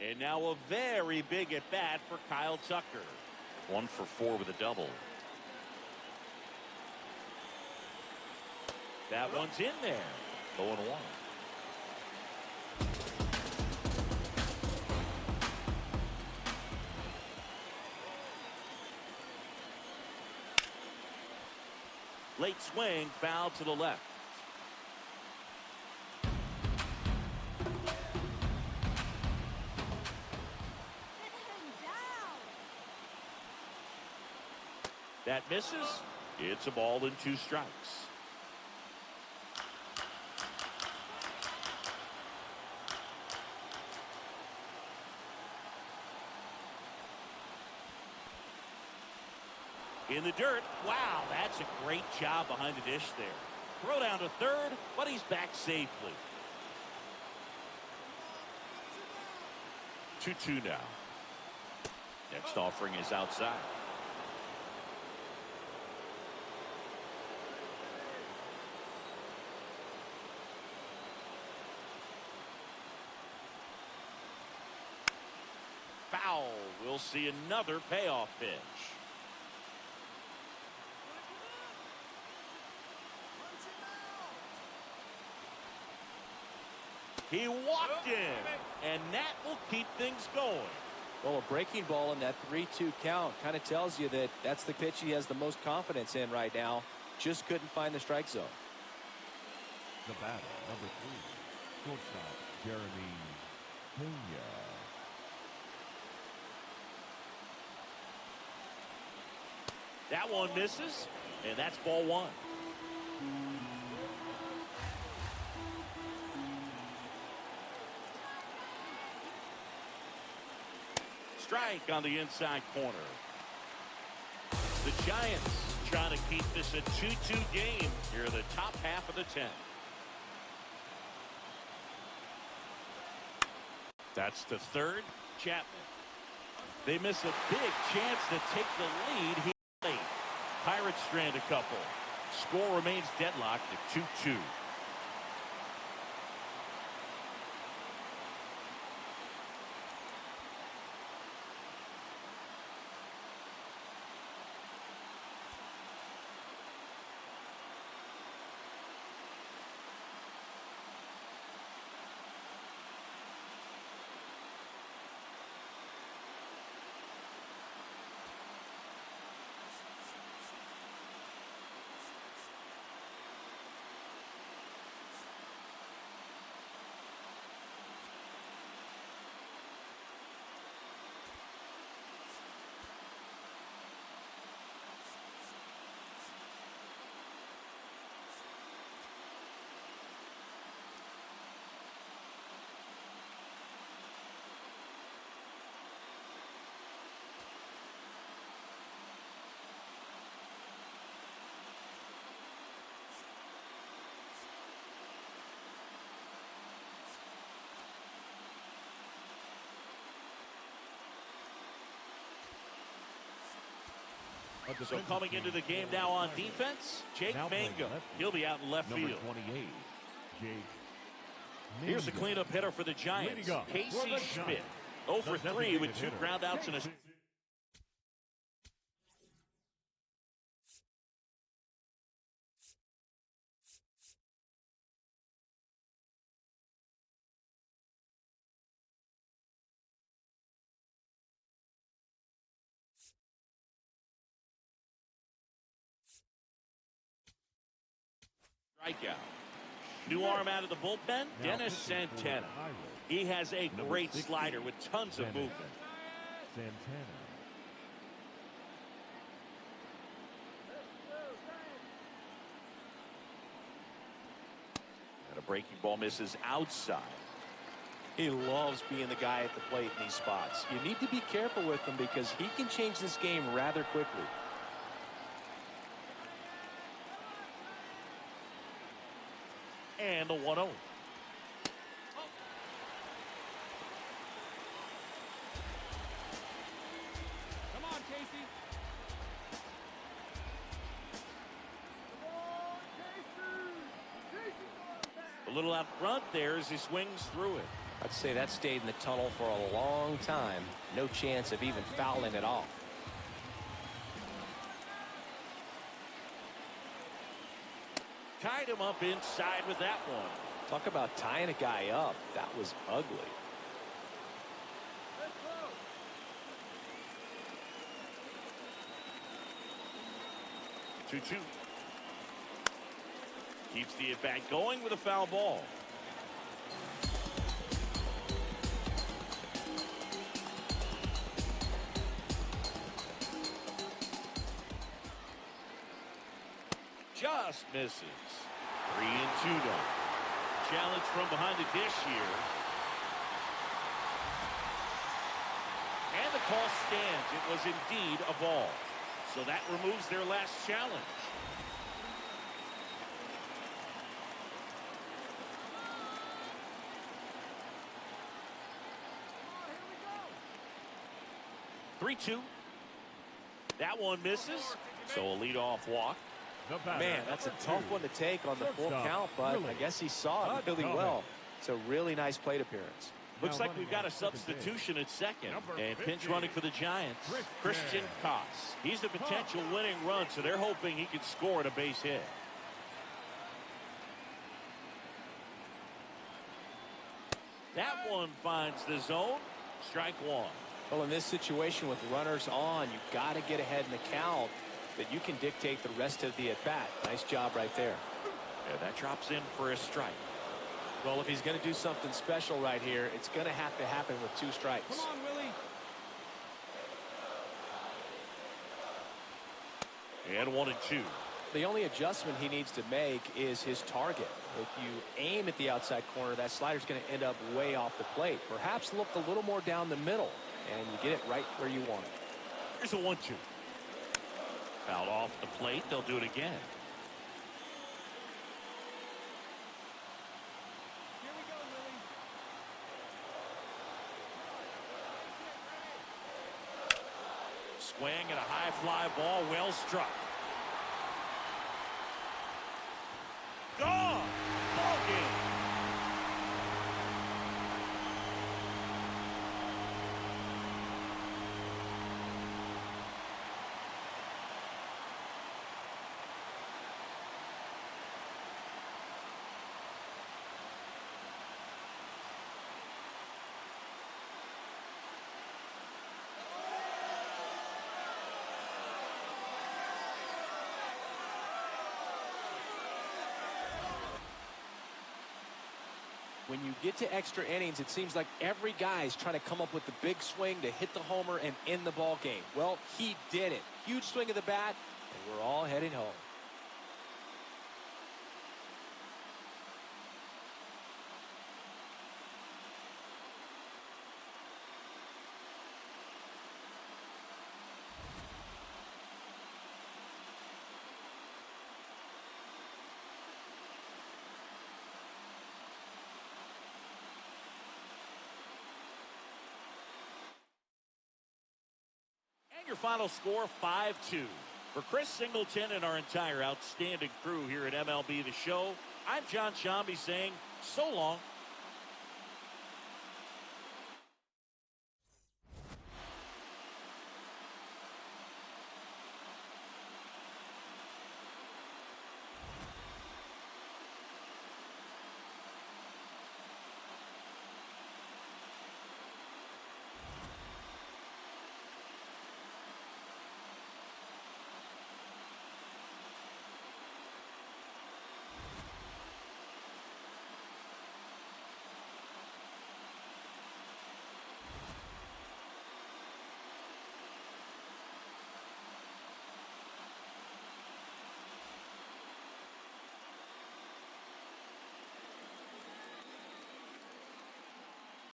And now a very big at bat for Kyle Tucker. 1 for 4 with a double. That one's in there. 0-1. Late swing, foul to the left. That misses. It's a ball and 2 strikes. In the dirt. Wow, that's a great job behind the dish there. Throw down to third, but he's back safely. 2-2 now. Next offering is outside. Foul. We'll see another payoff pitch. He walked in, and that will keep things going. Well, a breaking ball in that 3-2 count kind of tells you that that's the pitch he has the most confidence in right now. Just couldn't find the strike zone. The batter, number 3, shortstop Jeremy Pena. That one misses, and that's ball 1. Strike on the inside corner. The Giants trying to keep this a 2-2 game here in the top half of the 10th. That's the third. Chapman. They miss a big chance to take the lead here late. Pirates strand a couple. Score remains deadlocked at 2-2. So coming into the game now on defense, Jake Mangum. He'll be out in left field. Number 28, Jake. Here's the cleanup hitter for the Giants, Casey Schmidt. 0 for 3 with 2 groundouts and a... strikeout. New arm out of the bullpen, Dennis Santana. He has a great slider with tons of movement. Santana. And a breaking ball misses outside. He loves being the guy at the plate in these spots. You need to be careful with him because he can change this game rather quickly. And the 1-0. Come on, Casey. A little out front there as he swings through it. I'd say that stayed in the tunnel for a long time. No chance of even fouling it off. Tied him up inside with that one. Talk about tying a guy up. That was ugly. Let's go. 2-2. Keeps the at-bat going with a foul ball. Just misses. 3-2 now. Challenge from behind the dish here. And the call stands. It was indeed a ball. So that removes their last challenge. Here we go. 3-2. That one misses. So a leadoff walk. Man, that's a tough one to take on the full count, but I guess he saw it really well. It's a really nice plate appearance. Looks like we've got a substitution at second. And pinch running for the Giants, Christian Koss. He's the potential winning run, so they're hoping he can score at a base hit. That one finds the zone. Strike one. Well, in this situation with runners on, you've got to get ahead in the count that you can dictate the rest of the at-bat. Nice job right there. Yeah, that drops in for a strike. Well, if he's going to do something special right here, it's going to have to happen with 2 strikes. Come on, Willie. And 1-2. The only adjustment he needs to make is his target. If you aim at the outside corner, that slider's going to end up way off the plate. Perhaps look a little more down the middle, and you get it right where you want it. Here's a 1-2. Fouled off the plate. They'll do it again. Here we go, Willie. Swing and a high fly ball, well struck. Gone! Ball game. When you get to extra innings, it seems like every guy's trying to come up with the big swing to hit the homer and end the ball game. Well, he did it. Huge swing of the bat, and we're all heading home. Your final score, 5-2. For Chris Singleton and our entire outstanding crew here at MLB The Show, I'm John Shambi saying so long.